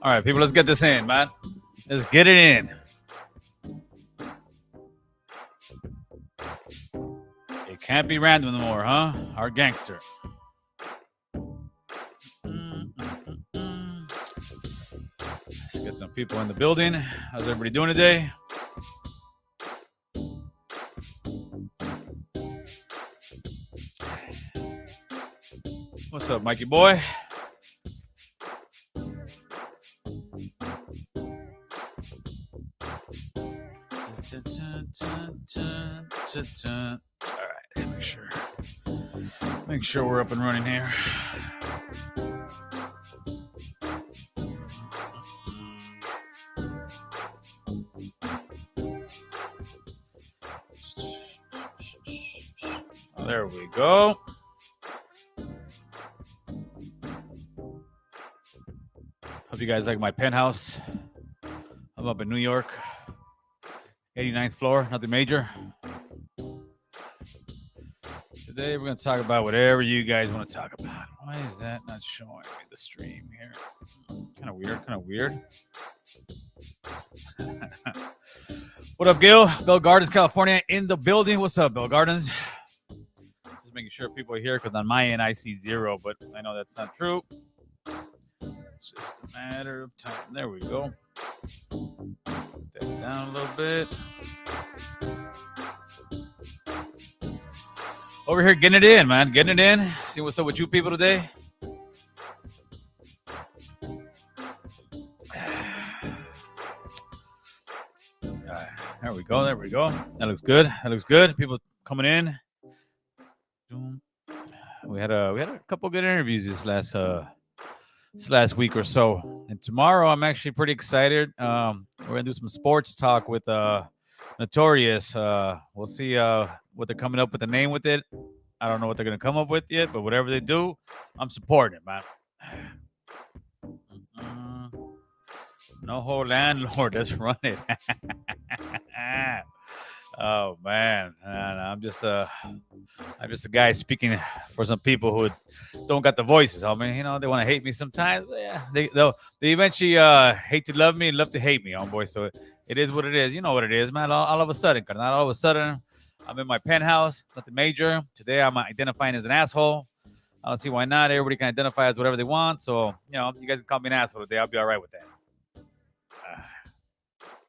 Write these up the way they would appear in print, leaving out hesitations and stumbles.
All right, people, let's get this in, man. Let's get it in. It can't be random anymore, huh? Our gangster. Let's get some people in the building. How's everybody doing today? What's up, Mikey boy? All right, make sure we're up and running here. Oh, there we go. Hope you guys like my penthouse. I'm up in New York, 89th floor, nothing major. Today we're going to talk about whatever you guys want to talk about. Why is that not showing me the stream here? Kind of weird. What up, Gil? Bell Gardens, California, in the building. What's up, Bell Gardens? Just making sure people are here because on my end I see 0, but I know that's not true. It's just a matter of time. There we go. Put that down a little bit. Over here, getting it in, man. Getting it in. See what's up with you people today. There we go. There we go. That looks good. That looks good. People coming in. We had a couple good interviews this last week or so, and tomorrow I'm actually pretty excited. We're gonna do some sports talk with Notorious. We'll see what they're coming up with the name with it. I don't know what they're gonna come up with yet, but whatever they do, I'm supporting it, man. No whole landlord, let's run it. Oh man, I'm just a guy speaking for some people who don't got the voices. Homie, you know they want to hate me sometimes. But yeah, they eventually hate to love me and love to hate me, homeboy. So it is what it is. You know what it is, man. All of a sudden, all of a sudden, I'm in my penthouse, nothing major. Today I'm identifying as an asshole. I don't see why not. Everybody can identify as whatever they want. So you know, you guys can call me an asshole today. I'll be all right with that.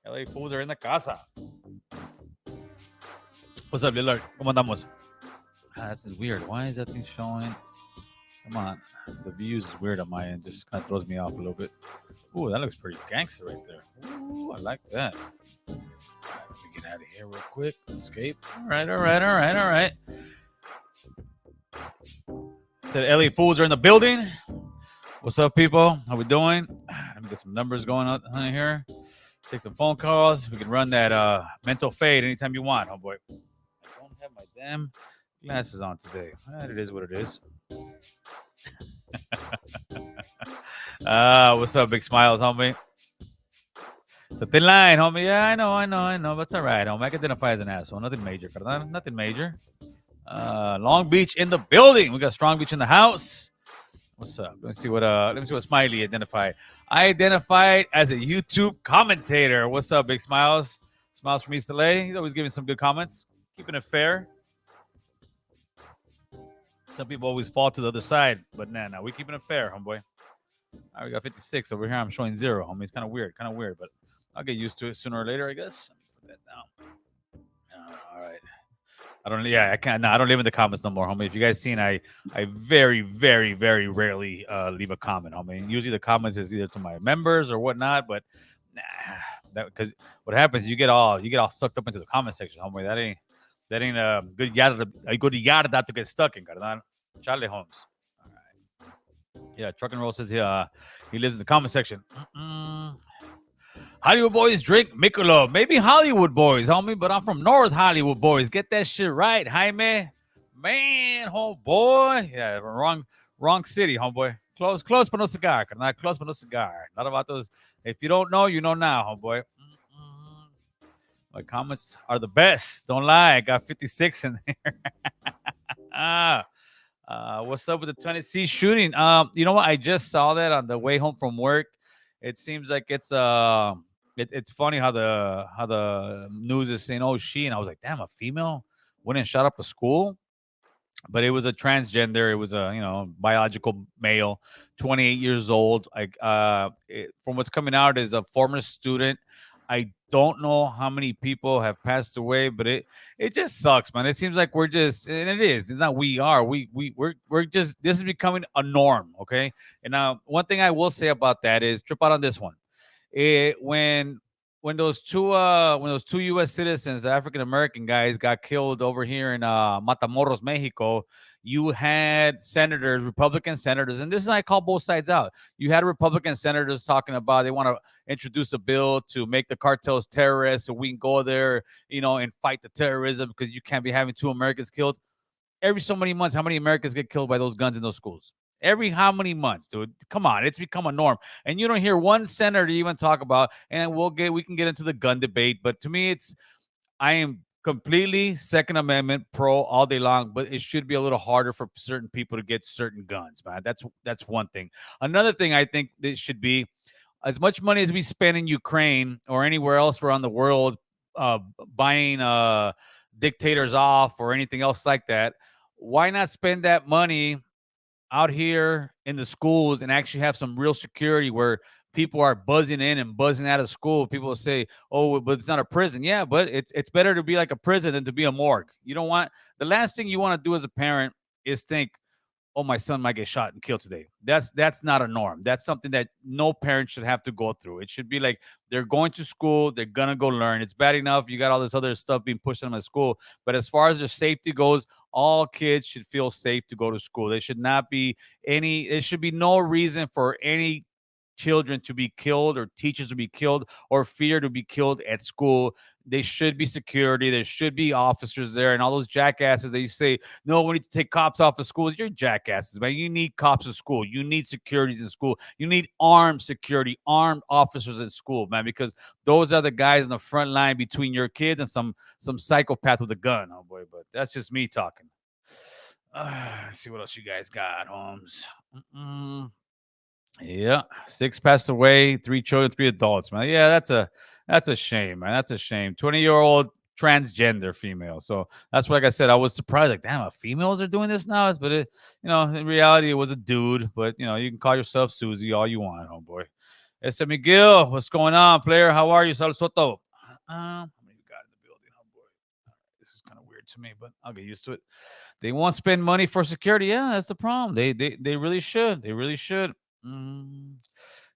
LA fools are in the casa. What's up, Lillard? ¿Cómo andamos? This is weird. Why is that thing showing? Come on. The views is weird on my end. Just kind of throws me off a little bit. Ooh, that looks pretty gangster right there. Ooh, I like that. All right, let me get out of here real quick. Escape. All right. Said LA fools are in the building. What's up, people? How we doing? Let me get some numbers going on here. Take some phone calls. We can run that mental fade anytime you want, homeboy. I don't have my damn glasses on today. It is what it is. What's up, big smiles, homie? It's a thin line, homie. Yeah, I know. That's all right, homie. I can identify as an asshole. Nothing major, carnal. Nothing major. Long Beach in the building. We got Strong Beach in the house. What's up? Let me see what Smiley identified. I identified as a YouTube commentator. What's up, big smiles? Smiles from East LA. He's always giving some good comments, keeping it fair. Some people always fall to the other side, but nah, we keeping it fair, homeboy. All right, we got 56 over here. I'm showing 0, homie. It's kind of weird, but I'll get used to it sooner or later, I guess. Let me put that down. All right. I can't. No, I don't live in the comments no more, homie. If you guys seen, I very, very, very rarely leave a comment, homie. Usually the comments is either to my members or whatnot, but nah, because what happens, you get all sucked up into the comment section, homie. That ain't a good yarda to get stuck in, carnal. Charlie Holmes. All right. Yeah, Truck and Roll says he lives in the comment section. Hollywood boys drink Michelob. Maybe Hollywood boys, homie, but I'm from North Hollywood boys. Get that shit right, Jaime. Man, homeboy. Yeah, wrong city, homeboy. Close, but no cigar. Not close, but no cigar. Not about those. If you don't know, you know now, homeboy. My comments are the best. Don't lie. I got 56 in there. What's up with the Tennessee shooting? You know what? I just saw that on the way home from work. It seems like it's funny how the news is saying, "Oh, she," and I was like, "Damn, a female went and shot up a school." But it was a transgender. It was a biological male, 28 years old. From what's coming out is a former student. I don't know how many people have passed away, but it just sucks, man. It seems like we're just, and it is. It's not we are. We're just, this is becoming a norm. Okay. And now one thing I will say about that is trip out on this one. It when those two U.S. citizens, African American guys, got killed over here in Matamoros, Mexico, you had senators, Republican senators, and this is I call both sides out. You had Republican senators talking about they want to introduce a bill to make the cartels terrorists, so we can go there, and fight the terrorism because you can't be having two Americans killed every so many months. How many Americans get killed by those guns in those schools? Every how many months, dude? Come on, it's become a norm, and you don't hear one senator even talk about. And we can get into the gun debate, but to me, I am completely Second Amendment pro all day long, but it should be a little harder for certain people to get certain guns, man. That's one thing. Another thing I think this should be as much money as we spend in Ukraine or anywhere else around the world, buying dictators off or anything else like that. Why not spend that money out here in the schools and actually have some real security where people are buzzing in and buzzing out of school? People will say, "Oh, but it's not a prison." Yeah, but it's better to be like a prison than to be a morgue. You don't want the last thing you want to do as a parent is think, "Oh, my son might get shot and killed today." That's not a norm. That's something that no parent should have to go through. It should be like they're going to school, they're gonna go learn. It's bad enough you got all this other stuff being pushed on them at school, but as far as their safety goes, all kids should feel safe to go to school. There should not be any. There should be no reason for any children to be killed or teachers to be killed or fear to be killed at school. They should be security. There should be officers there, and all those jackasses that you say, no, we need to take cops off of schools. You're jackasses, man. You need cops in school. You need securities in school. You need armed security, armed officers in school, man, because those are the guys in the front line between your kids and some psychopath with a gun. Oh boy, but that's just me talking. Let's see what else you guys got, Holmes. Mm-mm. Yeah, six passed away, three children, three adults, man. Yeah, that's a shame, man. That's a shame. 20-year-old transgender female. So that's why, like I said, I was surprised. Like, damn, females are doing this now. But in reality, it was a dude. But you can call yourself Susie all you want, homeboy. Ese Miguel, what's going on, player? How are you, Sal Soto? How many you got in the building, homeboy? This is kind of weird to me, but I'll get used to it. They won't spend money for security. Yeah, that's the problem. They really should. They really should. Mm.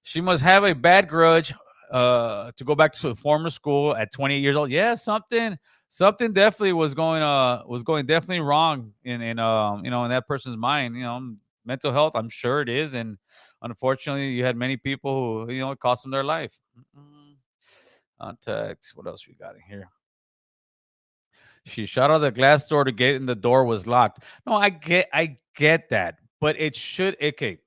She must have a bad grudge to go back to a former school at 28 years old. Yeah, something definitely was going definitely wrong in that person's mind. Mental health. I'm sure it is, and unfortunately, you had many people who it cost them their life. Mm-mm. Context. What else we got in here? She shot out the glass door to get in. The door was locked. No, I get that, but it should okay.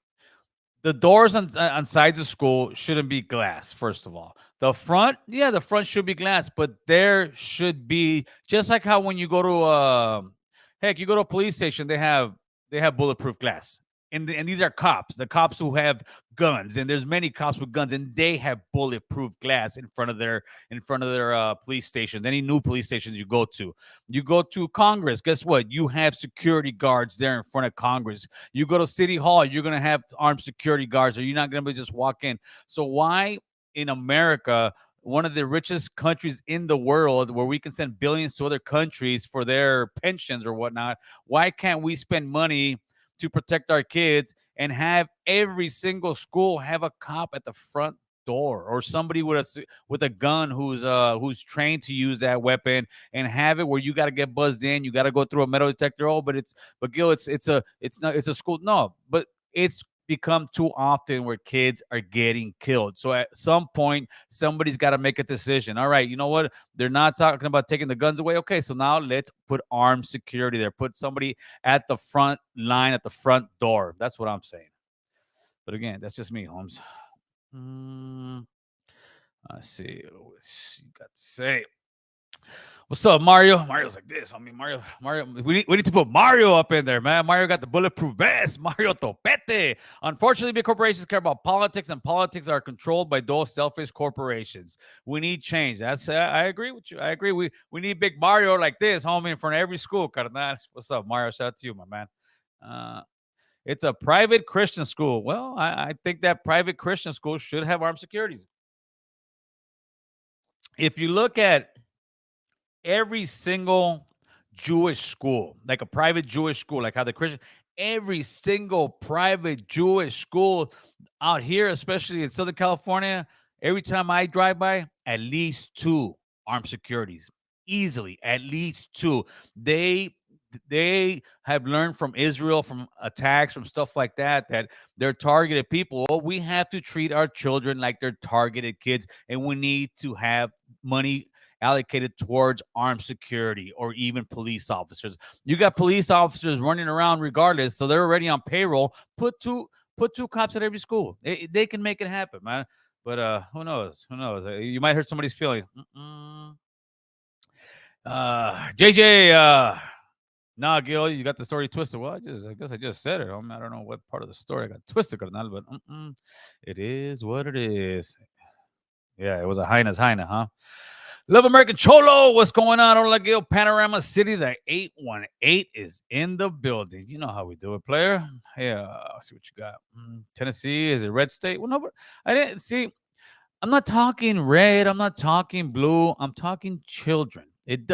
The doors on sides of school shouldn't be glass. First of all, the front, yeah, the front should be glass, but there should be just like how when you go to heck, you go to a police station, they have bulletproof glass, and these are cops, the cops who have guns, and there's many cops with guns, and they have bulletproof glass in front of their police stations. Any new police stations you go to Congress. Guess what? You have security guards there in front of Congress. You go to City Hall, you're going to have armed security guards, or you're not going to just walk in. So why in America, one of the richest countries in the world, where we can send billions to other countries for their pensions or whatnot, why can't we spend money to protect our kids and have every single school have a cop at the front door or somebody with a gun who's trained to use that weapon, and have it where you got to get buzzed in, you got to go through a metal detector. Oh, but Gil, it's not it's a school. No, but it's become too often where kids are getting killed. So at some point, somebody's got to make a decision. All right, you know what? They're not talking about taking the guns away. Okay, so now let's put armed security there. Put somebody at the front line, at the front door. That's what I'm saying. But again, that's just me, Holmes. Mm, let's see. What's you got to say? What's up, Mario? Mario's like this. I mean, Mario. We need to put Mario up in there, man. Mario got the bulletproof vest. Mario Topete. Unfortunately, big corporations care about politics, and politics are controlled by those selfish corporations. We need change. That's I agree with you. I agree. We need big Mario like this, homie, in front of every school. Carnal. What's up, Mario? Shout out to you, my man. Uh, it's a private Christian school. Well, I think that private Christian school should have armed securities. If you look at every single Jewish school, like a private Jewish school, like how the Christian, every single private Jewish school out here, especially in Southern California, every time I drive by, at least two armed securities, easily, at least two. They they have learned from Israel, from attacks, from stuff like that, that they're targeted people. Well, we have to treat our children like they're targeted kids, and we need to have money allocated towards armed security or even police officers. You got police officers running around regardless, so they're already on payroll. Put two cops at every school. They can make it happen, man. But who knows? Who knows? You might hurt somebody's feelings. JJ, nah, Gil, you got the story twisted. Well, I guess I just said it. I don't know what part of the story I got twisted, carnal, but it is what it is. Yeah, it was a highness, huh? Love American Cholo, what's going on? Hola, Gil, Panorama City, the 818 is in the building. You know how we do it, player. Yeah, I'll see what you got. Tennessee, is it red state? Well, no, but I didn't see. I'm not talking red. I'm not talking blue. I'm talking children.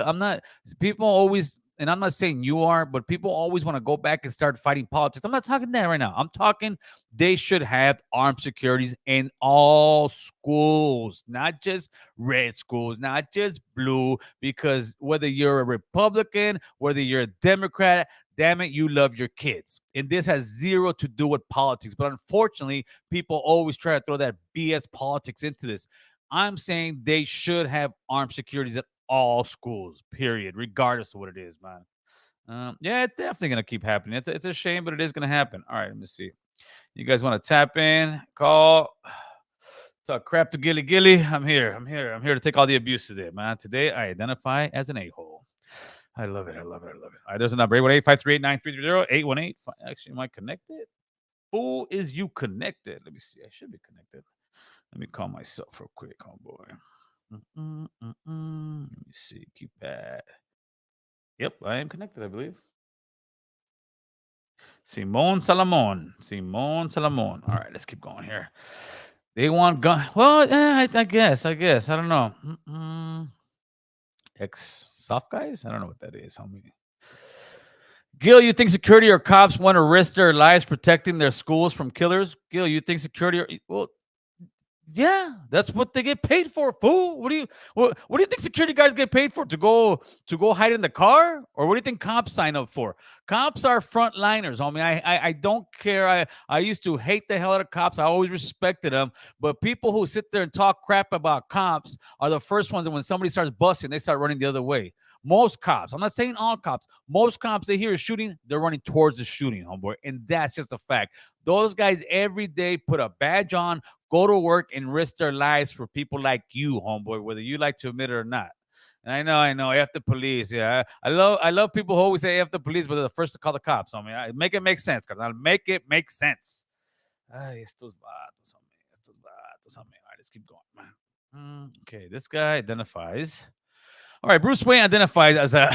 I'm not. People always, and I'm not saying you are, but people always want to go back and start fighting politics. I'm not talking that right now. I'm talking they should have armed securities in all schools, not just red schools, not just blue. Because whether you're a Republican, whether you're a Democrat, damn it, you love your kids. And this has zero to do with politics. But unfortunately, people always try to throw that BS politics into this. I'm saying they should have armed securities at all schools, period, regardless of what it is, man. Yeah, it's definitely going to keep happening. It's a shame, but it is going to happen. All right, let me see. You guys want to tap in, call, talk crap to Gilly Gilly? I'm here. I'm here to take all the abuse today, man. Today, I identify as an a-hole. I love it. All right, there's a number 818-538-9330. 818. Actually, am I connected? Who is you connected? Let me see. I should be connected. Let me call myself real quick, homeboy. Let me see. Keep that. Yep, I am connected, I believe. Simone Salamon. All right, let's keep going here. They want gun. Well, I guess. I don't know. Ex soft guys? I don't know what that is, homie. Gil, you think security or cops want to risk their lives protecting their schools from killers? Gil, you think security or well, yeah, that's what they get paid for, fool. What do you think security guards get paid for? To go hide in the car? Or what do you think cops sign up for? Cops are frontliners, homie. I don't care. I used to hate the hell out of cops. I always respected them. But people who sit there and talk crap about cops are the first ones that when somebody starts busting, they start running the other way. Most cops, I'm not saying all cops, most cops they hear a shooting, they're running towards the shooting, homeboy. And that's just a fact. Those guys every day put a badge on, go to work and risk their lives for people like you, homeboy, whether you like to admit it or not. And I know, F the police. Yeah, I love people who always say F the police, but they're the first to call the cops. Make it make sense, carnal. Make it make sense. Ay, estos vatos, homie. Estos vatos, homie. All right, let's keep going, man. Okay, this guy identifies. All right, Bruce Wayne identifies as a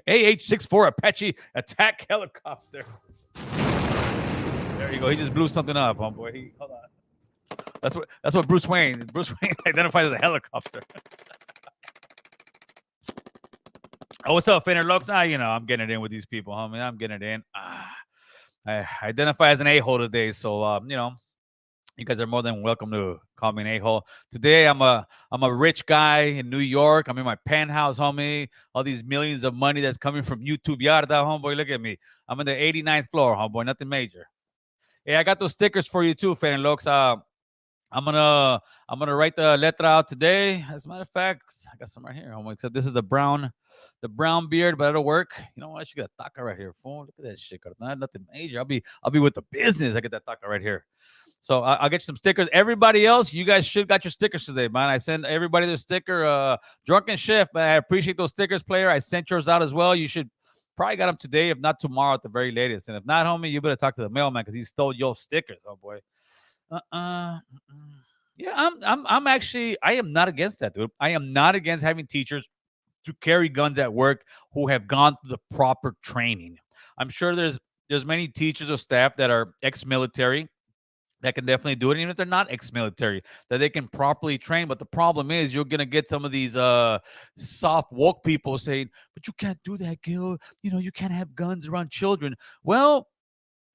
AH-64 Apache attack helicopter. There you go. He just blew something up, homeboy. Hold on. That's what Bruce Wayne identifies as a helicopter. Oh, what's up, Fainer Lopes? I'm getting it in with these people, homie. I'm getting it in. I identify as an a-hole today, so you guys are more than welcome to call me an a-hole. Today, I'm a rich guy in New York. I'm in my penthouse, homie. All these millions of money that's coming from YouTube Yarda, homeboy. Look at me. I'm in the 89th floor, homeboy. Nothing major. Hey, I got those stickers for you too, Fainer Lopes. I'm gonna write the letra out today. As a matter of fact, I got some right here. Except this is the brown beard, but it'll work. You know what? I should get a taca right here. Fool. Look at that shit. Not nothing major. I'll be with the business. I get that taca right here. So I'll get you some stickers. Everybody else, you guys should got your stickers today, man. I sent everybody their sticker. Drunken Shift, man. I appreciate those stickers, player. I sent yours out as well. You should probably got them today, if not tomorrow at the very latest. And if not, homie, you better talk to the mailman because he stole your stickers. Oh boy. Yeah, I'm actually I am not against that, dude. I am not against having teachers to carry guns at work who have gone through the proper training. I'm sure there's many teachers or staff that are ex-military that can definitely do it, even if they're not ex-military, that they can properly train. But the problem is you're gonna get some of these soft woke people saying, but you can't do that, Gil. You can't have guns around children. Well,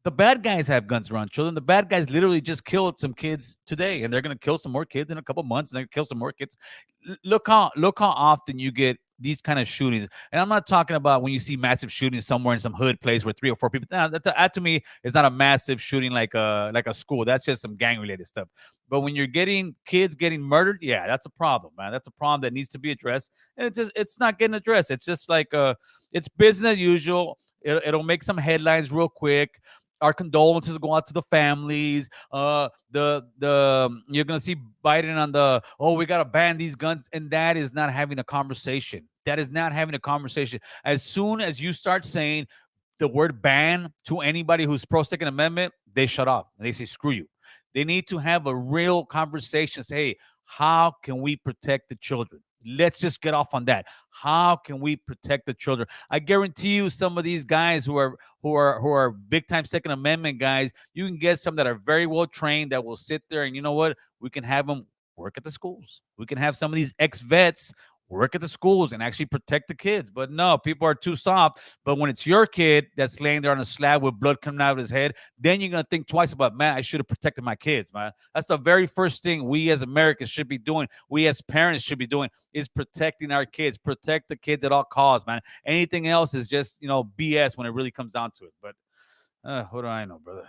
the bad guys have guns around children. The bad guys literally just killed some kids today, and they're gonna kill some more kids in a couple months, and they're gonna kill some more kids. Look how often you get these kind of shootings, and I'm not talking about when you see massive shootings somewhere in some hood place where 3 or 4 people. That to me is not a massive shooting like a school. That's just some gang related stuff. But when you're getting kids getting murdered, yeah, that's a problem, man. That's a problem that needs to be addressed, and it's not getting addressed. It's just like it's business as usual. It'll make some headlines real quick. Our condolences go out to the families. You're gonna see Biden on we gotta ban these guns, and that is not having a conversation. That is not having a conversation. As soon as you start saying the word ban to anybody who's pro Second Amendment, they shut off and they say screw you. They need to have a real conversation. Say, hey, how can we protect the children? Let's just get off on that. How can we protect the children? I guarantee you, some of these guys who are big time Second Amendment guys, you can get some that are very well trained that will sit there, and you know what? We can have them work at the schools. We can have some of these ex-vets work at the schools and actually protect the kids. But no, people are too soft. But when it's your kid that's laying there on a slab with blood coming out of his head, then you're going to think twice about, man, I should have protected my kids, man. That's the very first thing we as Americans should be doing. We as parents should be doing is protecting our kids. Protect the kids at all costs, man. Anything else is just, BS when it really comes down to it. But what do I know, brother?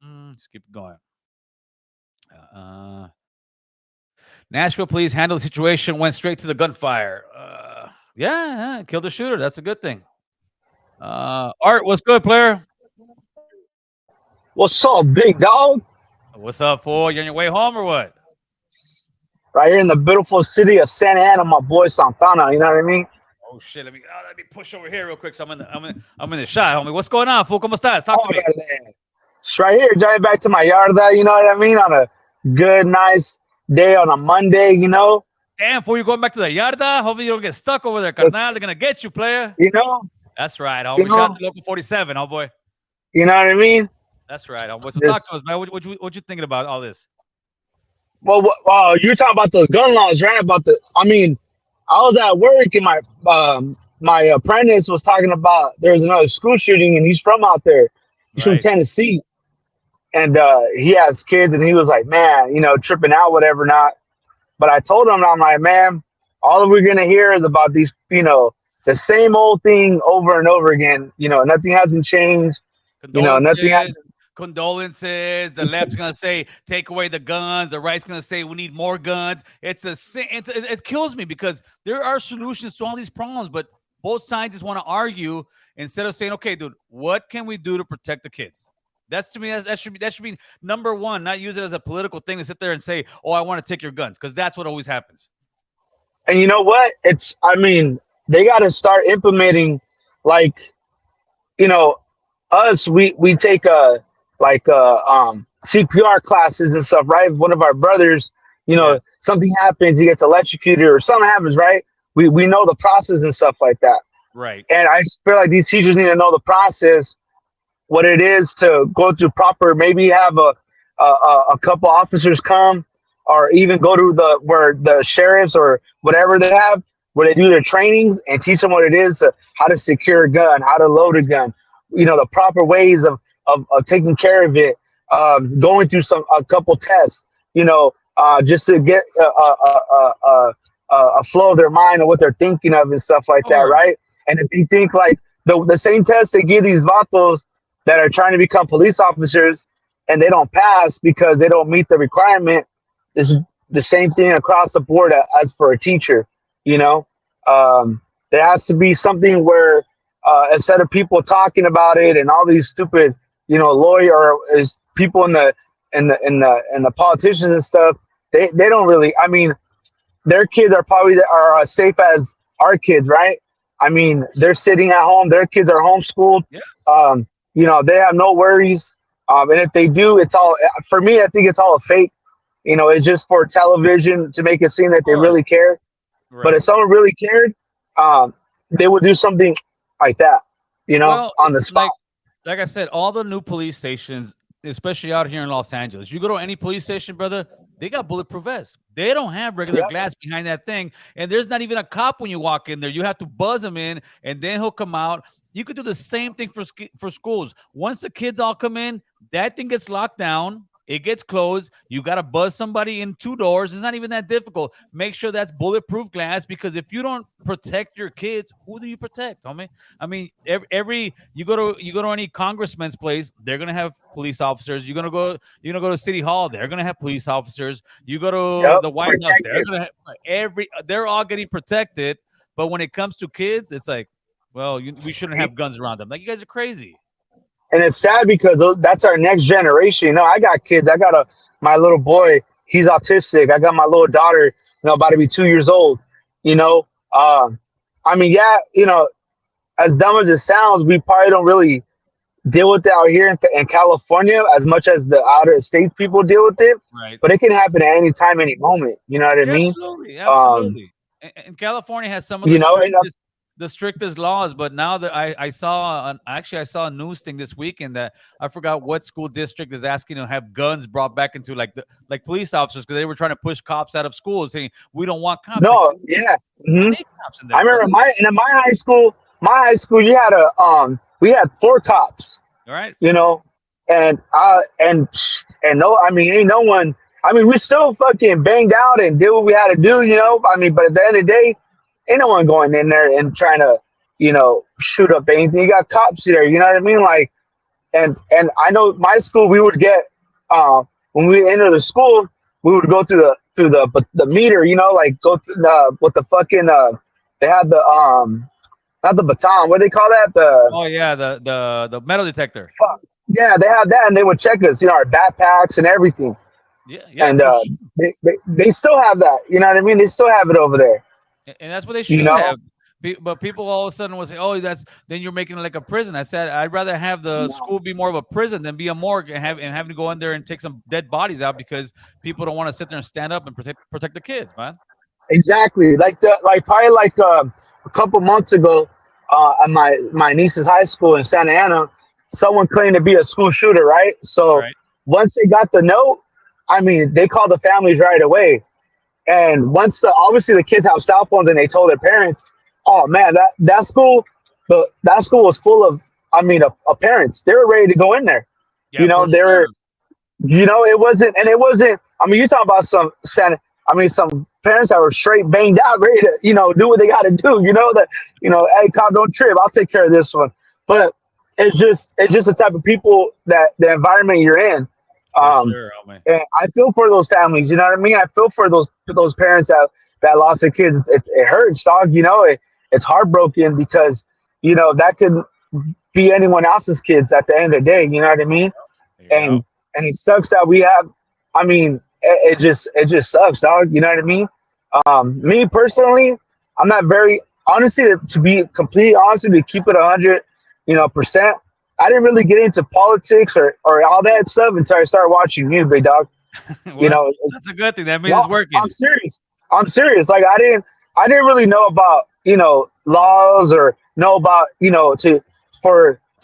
Let's keep going. Nashville, please handle the situation. Went straight to the gunfire. Yeah, killed the shooter. That's a good thing. Art, what's good, player? What's up, big dog? What's up, fool? You on your way home or what? Right here in the beautiful city of Santa Ana, my boy Santana. You know what I mean? Oh shit! Let me push over here real quick. So I'm in the shot, homie. What's going on, fool? ¿Cómo estás? Talk to me. It's right here, driving back to my yarda. You know what I mean? On a good, nice day on a Monday. Damn, fool, you going back to the yarda? Hopefully you don't get stuck over there, carnal. They're gonna get you, player. That's right, homie. Shout out to Local 47, homeboy. You know what I mean? That's right, homeboy. So talk to us, man. What you thinking about all this? Well, you're talking about those gun laws, right? I was at work and my apprentice was talking about there's another school shooting and he's from out there. He's from Tennessee. And he has kids and he was like, man, tripping out, whatever not. But I told him, I'm like, man, all we're going to hear is about these, the same old thing over and over again. Nothing hasn't changed. Nothing hasn't. Condolences. The left's gonna say take away the guns. The right's gonna say we need more guns. It kills me because there are solutions to all these problems, but both sides just want to argue instead of saying, okay, dude, what can we do to protect the kids? That's to me that should be number one. Not use it as a political thing to sit there and say, oh, I want to take your guns, because that's what always happens. And you know what? They got to start implementing, like, us. We take CPR classes and stuff, right? One of our brothers, something happens, he gets electrocuted or something happens, right? We know the process and stuff like that. Right. And I just feel like these teachers need to know the process, what it is to go through proper, maybe have a couple officers come, or even go to where the sheriffs or whatever they have, where they do their trainings and teach them what it is, how to secure a gun, how to load a gun, the proper ways of taking care of it, going through a couple tests, just to get a flow of their mind and what they're thinking of and stuff like that, right? And if you think like the same test they give these vatos that are trying to become police officers and they don't pass because they don't meet the requirement, is the same thing across the board as for a teacher. There has to be something where instead of people talking about it and all these stupid, lawyer is people in the and the politicians and stuff, they don't really. I mean, their kids are probably are as safe as our kids, right? I mean, they're sitting at home. Their kids are homeschooled. Yeah. You know, they have no worries. And if they do, it's all for me. I think it's all a fake. You know, it's just for television to make it seem that they really care. But if Right. someone really cared, they would do something like that. You know, Well, on the spot. like I said, all the new police stations, especially out here in Los Angeles, you go to any police station, brother, they got bulletproof vests. They don't have regular Yep. glass behind that thing, and there's not even a cop when you walk in there. You have to buzz him in, and then he'll come out. You could do the same thing for schools. Once the kids all come in, that thing gets locked down. It gets closed. You got to buzz somebody in two doors. It's not even that difficult. Make sure that's bulletproof glass, because if you don't protect your kids, who do you protect, homie? I mean, every you go to any congressman's place, they're gonna have police officers. You're gonna go to City Hall, they're gonna have police officers. You go to Yep. the White House, they're Protected. gonna have they're all getting protected. But when it comes to kids, it's like, well, we shouldn't have guns around them. Like, you guys are crazy. And it's sad because that's our next generation. You know, I got kids. I got my little boy. He's autistic. I got my little daughter. You know, about to be 2 years old. You know, I mean, yeah. You know, as dumb as it sounds, we probably don't really deal with it out here in California as much as the outer states people deal with it. Right. But it can happen at any time, any moment. You know what I Yeah, mean? absolutely, Um, absolutely. And California has some of you know, and the strictest laws, but now that I saw actually I saw a news thing this weekend that I forgot what school district is asking to have guns brought back into like police officers, because they were trying to push cops out of schools, saying we don't want cops. Like, no, yeah. we Mhm. need cops in there, I remember brother. in my high school, you had we had 4 cops. All right. You know, and no, I mean, ain't no one. I mean, we still fucking banged out and did what we had to do. You know, I mean, but at the end of the day, ain't no one going in there and trying to, you know, shoot up anything. You got cops there. You know what I mean? Like, and I know my school, we would get when we enter the school, we would go through the meter. You know, like go through with the fucking they had the not the baton. What do they call that? The Oh yeah, the metal detector. fuck. Yeah, they had that, and they would check us, you know, our backpacks and everything. Yeah, yeah, And for sure. they still have that. You know what I mean? They still have it over there. And that's what they You should know? have. But people all of a sudden will say, "Oh, then you're making it like a prison." I said, I'd rather have the No. school be more of a prison than be a morgue and having to go in there and take some dead bodies out because people don't want to sit there and stand up and protect the kids, man. Exactly. Like probably like a couple months ago, at my niece's high school in Santa Ana, someone claimed to be a school shooter, right? So Right? once they got the note, I mean, they called the families right away. And once obviously the kids have cell phones and they told their parents, oh man, that school, that school was full of, I mean, of parents. They were ready to go in there. Yeah, You know, for they sure. were, you know, it wasn't, and it wasn't. I mean, you talk about some parents that were straight banged out, ready to, you know, do what they got to do. You know that, you know, hey, cop, don't trip. I'll take care of this one. But it's just the type of people that the environment you're in. For sure, homie. And I feel for those families. You know what I mean? I feel for those parents that lost their kids. It hurts, dog. You know, it's heartbroken because you know that could be anyone else's kids at the end of the day. You know what I mean? Yeah. And it sucks that we have. I mean, it just sucks, dog. You know what I mean? Me personally, I'm not very honestly to be completely honest with you, to keep it 100, percent. I didn't really get into politics or all that stuff until I started watching you, big dog. Well, You know, that's a good thing. That means no, it's working. I'm serious. I'm serious. Like I didn't really know about laws or know about to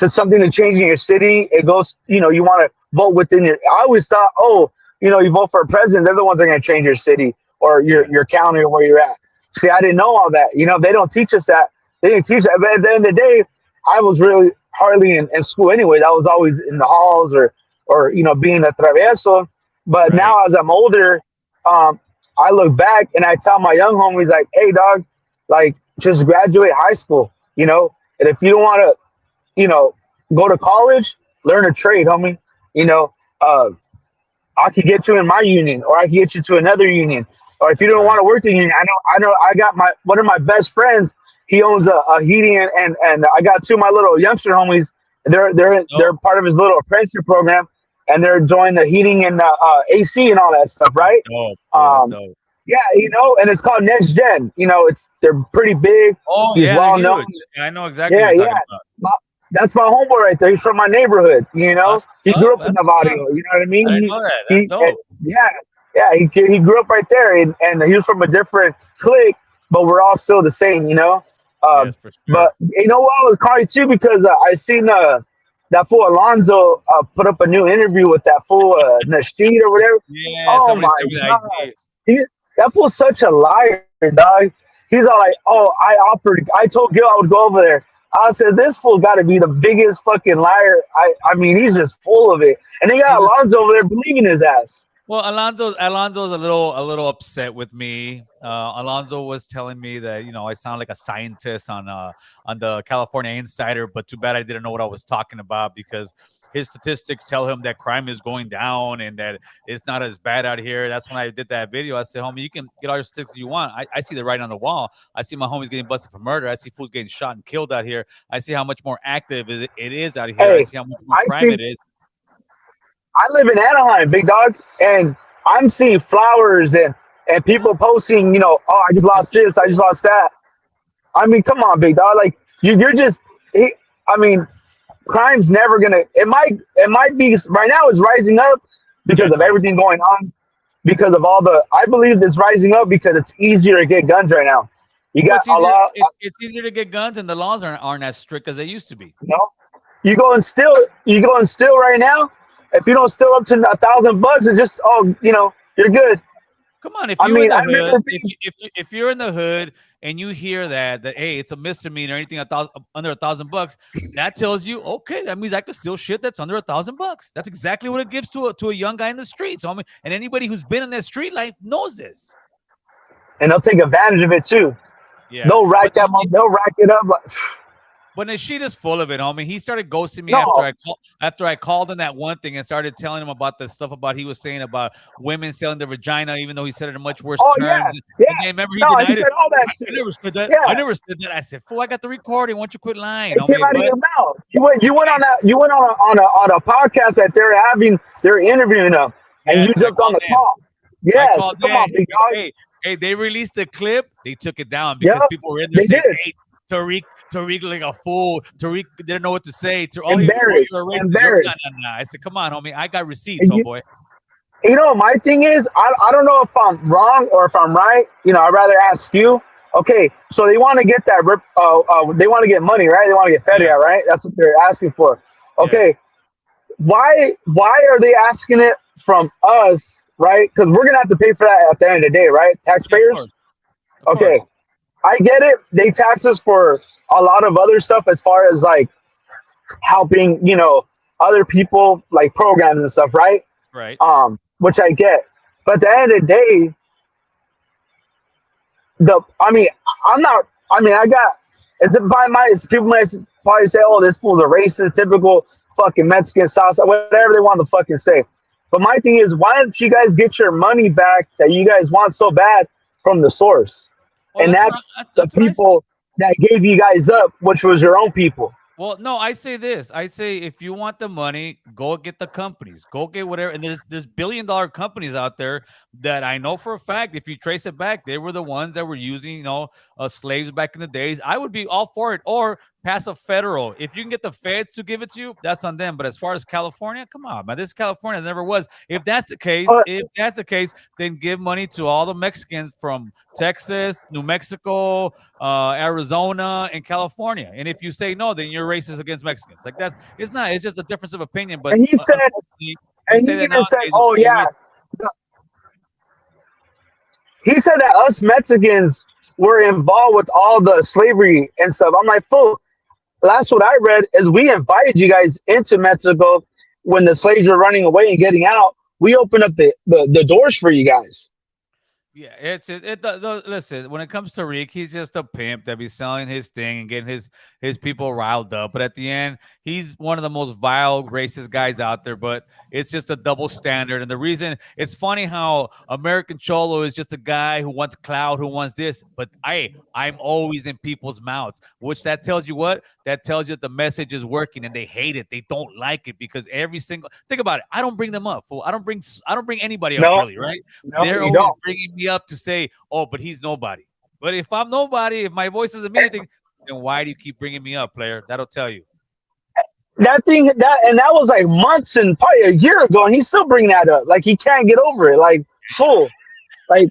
something to change in your city. It goes you want to vote within your. I always thought, oh, you vote for a president. They're the ones that are going to change your city or your county or where you're at. See, I didn't know all that. They don't teach us that. They didn't teach that. But at the end of the day, I was really hardly in school anyway. I was always in the halls or being a travieso. But Right. now as I'm older, I look back and I tell my young homies like, hey, dog, like just graduate high school, and if you don't want to, go to college, learn a trade, homie. I could get you in my union, or I could get you to another union. Or if you don't want to work the union, I know, I got one of my best friends. He owns a heating and I got two of my little youngster homies. They're part of his little apprenticeship program. and they're enjoying the heating and AC and all that stuff, That's right? dope. Yeah, that's Um, dope. yeah, and it's called Next Gen. They're pretty big. Oh He's yeah, they're well known. huge. I know exactly what Yeah, you're yeah. talking about. My, that's my homeboy right there. He's from my neighborhood. That's what's He grew up. up in That's what's Navarro. up. You know what I mean? I didn't know that. That's He dope. yeah, yeah. He grew up right there, and he was from a different clique, but we're all still the same. Yes, for sure. But you know what? I was calling too because I seen that fool Alonzo put up a new interview with that fool Nasheed or whatever. Yeah, Oh somebody my sent me the gosh, idea. that fool's such a liar, dog. He's all like, "Oh, I told Gil I would go over there." I said, "This fool got to be the biggest fucking liar." I mean, he's just full of it, and they got He's a Alonzo over there believing his ass. Well, Alonso's a little upset with me. Alonso was telling me that I sound like a scientist on the California Insider, but too bad I didn't know what I was talking about because his statistics tell him that crime is going down and that it's not as bad out here. That's when I did that video. I said, homie, you can get all your statistics you want. I see the writing on the wall. I see my homies getting busted for murder. I see fools getting shot and killed out here. I see how much more active it is out here. I Hey, see how much more I crime see. it is. I live in Anaheim, big dog, and I'm seeing flowers and Yeah, people posting. Oh, I just that's lost this, I just lost that. I mean, come on, big dog. Like you're just. I mean, crime's never gonna. It might be right now. It's rising up yeah, because it's of rising. everything going on. Because of all the, I believe it's rising up because it's easier to get guns right now. You Well, got it's a easier. lot. It's easier to get guns, and the laws aren't as strict as they used to be. You know, you go and steal right now. If you don't steal up to $1,000, it just you're good. Come on, if I you're in mean, the I hood, remember if being. you, if you, if you're in the hood and you hear that hey, it's a misdemeanor, anything under $1,000, that tells you okay, that means I could steal shit that's under $1,000. That's exactly what it gives to a young guy in the streets. I mean, and anybody who's been in that street life knows this. And they'll take advantage of it too. Yeah, They'll rack that money. They'll rack it up. Like, but Nasheed is full of it, homie. He started ghosting me no. after I called him that one thing and started telling him about the stuff about he was saying about women selling their vagina, even though he said it in much worse Oh terms. yeah, yeah. And then remember he No, he denied it. said all that I shit. never said that. I Yeah, never said that. I said, fool, I got the recording. Why don't you quit lying, it came homie? out of But your mouth. You went on that. You went on a podcast that they're having. They're interviewing them, and yes, you and I jumped on called the in. call. I Yes, called come in. on, big dog. Hey, they released the clip. They took it down Yep, because people were in there they saying, did. hey, Tariq like a fool. Tariq didn't know what to say. All he called you a Embarrassed, racist. embarrassed. Nah. I said, come on, homie. I got receipts, And homeboy. my thing is, I don't know if I'm wrong or if I'm right. I'd rather ask you. Okay, so they want to get that. They want to get money, right? They want to get fed, Yeah. right? That's what they're asking for. Yes. Okay, why are they asking it from us, right? Because we're gonna have to pay for that at the end of the day, right? Yeah, of Taxpayers. course. Of Okay, course. I get it. They tax us for a lot of other stuff as far as like helping, other people like programs and stuff, right? Right. Which I get. But at the end of the day, I mean, I'm not. I mean, I got. It's by my people might probably say, "Oh, this fool's a racist, typical fucking Mexican style," whatever they want to fucking say. But my thing is, why don't you guys get your money back that you guys want so bad from the source? Well, And that's the that's what I say. people that gave you guys up, which was your own people. Well, no, I say this. I say if you want the money, go get the companies. Go get whatever. And there's billion-dollar companies out there that I know for a fact, if you trace it back, they were the ones that were using, slaves back in the days. I would be all for it. Or pass a federal. If you can get the feds to give it to you, that's on them. But as far as California, come on, man. This is California. It never was. But If that's the case, then give money to all the Mexicans from Texas, New Mexico, Arizona, and California. And if you say no, then you're racist against Mexicans. Like it's not. It's just a difference of opinion. But and he said, unfortunately, you and say he that even said, nowadays, it's "Oh pretty yeah." racist. He said that us Mexicans were involved with all the slavery and stuff. I'm like, fool. Last what I read is we invited you guys into Mexico when the slaves were running away and getting out. We opened up the doors for you guys. Yeah, listen, when it comes to Reek, he's just a pimp that be selling his thing and getting his people riled up. But at the end, he's one of the most vile racist guys out there. But it's just a double standard. And the reason it's funny how American Cholo is just a guy who wants clout, who wants this. But I'm always in people's mouths, which that tells you what? That tells you that the message is working and they hate it. They don't like it because every single think about it. I don't bring them up, fool. I don't bring anybody up No, really, right? no, They're you always don't. bringing me up to say, "Oh, but he's nobody." But if I'm nobody, if my voice doesn't mean anything, then why do you keep bringing me up, player? That'll tell you. That thing that was like months and probably a year ago, and he's still bringing that up. Like he can't get over it. Like full. Like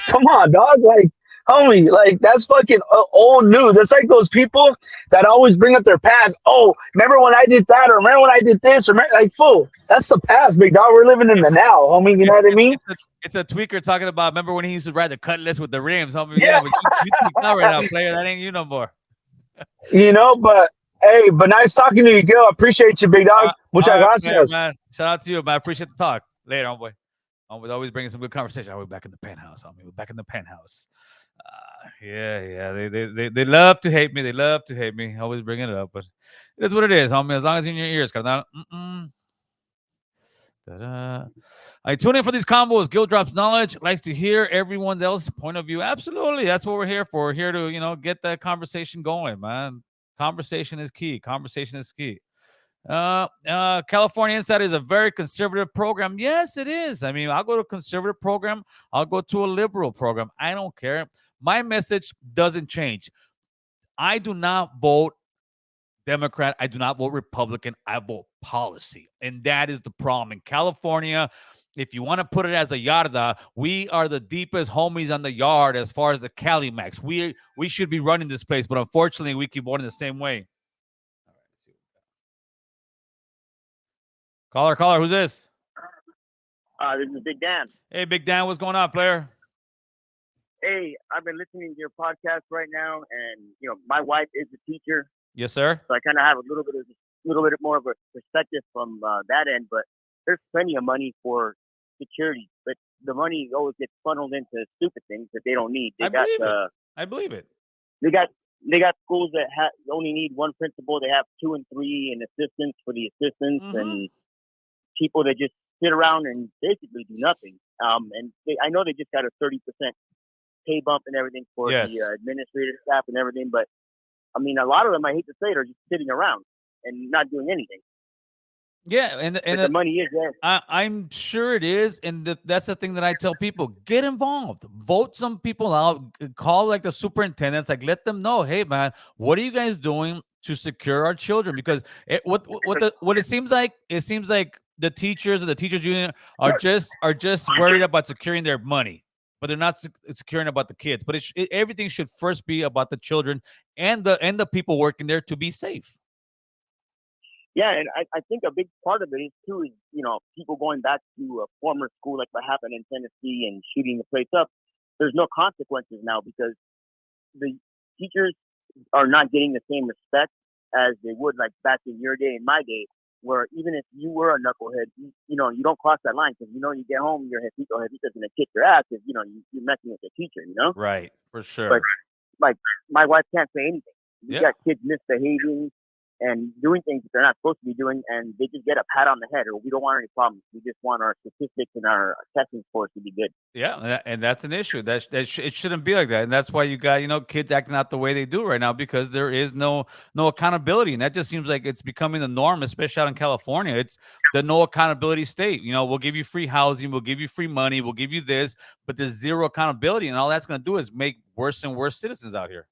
come on, dog. Like homie, like that's fucking old news. It's like those people that always bring up their past. Oh, remember when I did that, or remember when I did this, or remember, like fool. That's the past, big dog. We're living in the now, homie. You know It's what I it's mean? it's a it's a tweaker talking about. Remember when he used to ride the Cutlass with the rims? Homie, yeah, Yeah, but you tweaked out right now, player. That ain't you no more. you know. But hey, but nice talking to you, Gil. I appreciate you, big dog. All Muchas right, player, gracias. man. Shout out to you, man. I appreciate the talk. Later, homeboy. Homeboy always bringing some good conversation. Oh, we're back in the penthouse, homie. We're back in the penthouse. Yeah. They love to hate me. They love to hate me. Always bring it up, but it is what it is, homie. As long as it's in your ears, carnal. Ta-da. I tune in for these combos. Gil drops knowledge, likes to hear everyone else's point of view. Absolutely. That's what we're here for. We're here to, get that conversation going, man. Conversation is key. Conversation is key. California Insider is a very conservative program. Yes, it is. I mean, I'll go to a conservative program. I'll go to a liberal program. I don't care. My message doesn't change. I do not vote Democrat. I do not vote Republican. I vote policy. And that is the problem. In California, if you want to put it as a yarda, we are the deepest homies on the yard as far as the Cali Max. We should be running this place, but unfortunately, we keep voting the same way. All right, let's see. Caller, who's this? This is Big Dan. Hey, Big Dan, what's going on, player? Hey, I've been listening to your podcast right now, and my wife is a teacher, Yes, sir. so I kind of have a little bit more of a perspective from that end. But there's plenty of money for security, but the money always gets funneled into stupid things that they don't need. I believe it. I believe it. They got they got schools that only need one principal. They have two and three and assistants for the assistants, and people that just sit around and basically do nothing. And I know they just got a 30% pay bump and everything for Yes. the administrative staff and everything, but I mean, a lot of them, I hate to say it, are just sitting around and not doing anything. Yeah, and But the money is there. I'm sure it is, and that's the thing that I tell people: get involved, vote some people out, call like the superintendents, like let them know, hey man, what are you guys doing to secure our children? Because what it seems like, the teachers and the teachers union are just worried about securing their money, but they're not securing about the kids. But everything should first be about the children and the people working there to be safe. Yeah, and I think a big part of it is too is people going back to a former school like what happened in Tennessee and shooting the place up. There's no consequences now because the teachers are not getting the same respect as they would like back in your day and my day, where even if you were a knucklehead, you don't cross that line because you get home, your jefito's gonna kick your ass if you're messing with the teacher, Right, for But sure. like my wife can't say anything. We Yeah. got kids misbehaving and doing things that they're not supposed to be doing, and they just get a pat on the head. Or we don't want any problems. We just want our statistics and our testing scores to be good. Yeah, and that's an issue. It shouldn't be like that, and that's why you got kids acting out the way they do right now because there is no accountability, and that just seems like it's becoming the norm, especially out in California. It's the no accountability state. We'll give you free housing, we'll give you free money, we'll give you this, but there's zero accountability, and all that's going to do is make worse and worse citizens out here.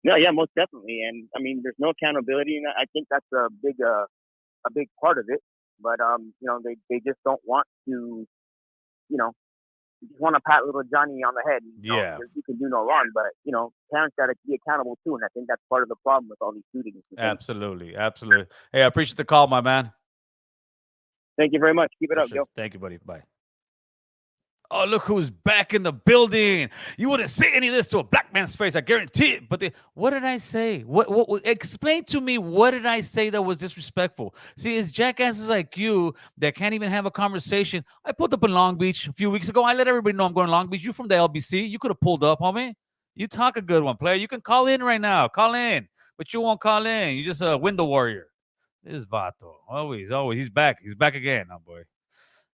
No, yeah, most definitely. And I mean, there's no accountability, and I think that's a big part of it. But they just don't want to, just want to pat little Johnny on the head. Yeah. You can do no wrong, but parents got to be accountable too, and I think that's part of the problem with all these shootings. Absolutely. Hey, I appreciate the call, my man. Thank you very much. Keep it For up, sure. Joe. Thank you, buddy. Bye. Oh, look who's back in the building. You wouldn't say any of this to a black man's face, I guarantee it. But what did I say? Explain to me, what did I say that was disrespectful? See, it's jackasses like you that can't even have a conversation. I pulled up in Long Beach a few weeks ago. I let everybody know I'm going to Long Beach. You from the LBC. You could have pulled up, homie. You talk a good one, player. You can call in right now. Call in. But you won't call in. You're just a window warrior. This Vato. Always. He's back. He's back again, oh boy.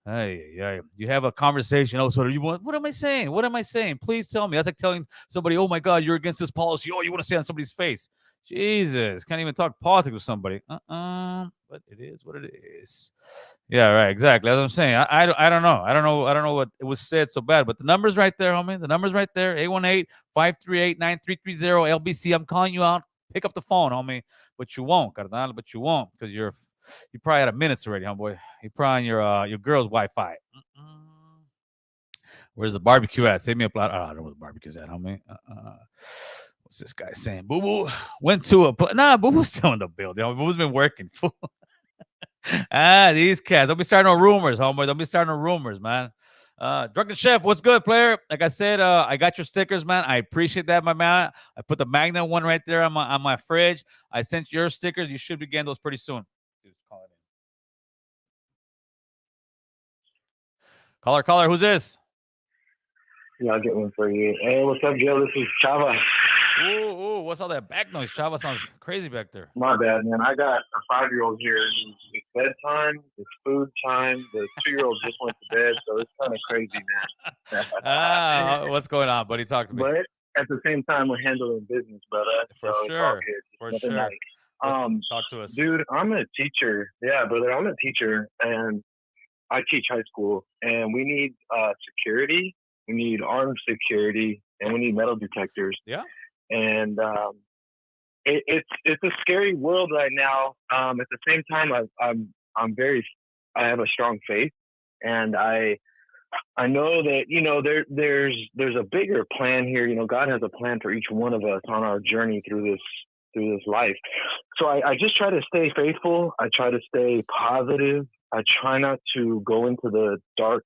Hey, yeah. You have a conversation. Oh, so you want? What am I saying? What am I saying? Please tell me. That's like telling somebody, "Oh my God, you're against this policy." Oh, you want to say on somebody's face? Jesus, can't even talk politics with somebody. But it is what it is. Yeah, right. Exactly. That's what I'm saying. I don't know. I don't know what it was said so bad. But the number's right there, homie. The number's right there. 818-538-9330 LBC. I'm calling you out. Pick up the phone, homie. But you won't, carnal. But you won't because you probably out of minutes already, homeboy. You're probably on your girl's Wi-Fi. Where's the barbecue at? Save me up. I don't know where the barbecue's at, homie. What's this guy saying? Boo Boo went to Boo Boo's still in the building. Boo Boo's been working. These cats. Don't be starting no rumors, homeboy. Don't be starting no rumors, man. Drunken Chef, what's good, player? Like I said, I got your stickers, man. I appreciate that, my man. I put the magnet one right there on my fridge. I sent your stickers. You should be getting those pretty soon. Caller, who's this? Yeah, I'll get one for you. Hey, what's up, Joe? This is Chava. Ooh, what's all that back noise? Chava sounds crazy back there. My bad, man. I got a 5-year-old here. It's bedtime. It's food time. The 2-year-old just went to bed, so it's kind of crazy, man. What's going on, buddy? Talk to me. But at the same time, we're handling business, brother. For so sure. For sure. Talk to us. Dude, I'm a teacher. Yeah, brother, I'm a teacher, and I teach high school, and we need security. We need armed security, and we need metal detectors. Yeah. And it's a scary world right now. At the same time, I have a strong faith, and I know that there's a bigger plan here. God has a plan for each one of us on our journey through this life. So I just try to stay faithful. I try to stay positive. I try not to go into the dark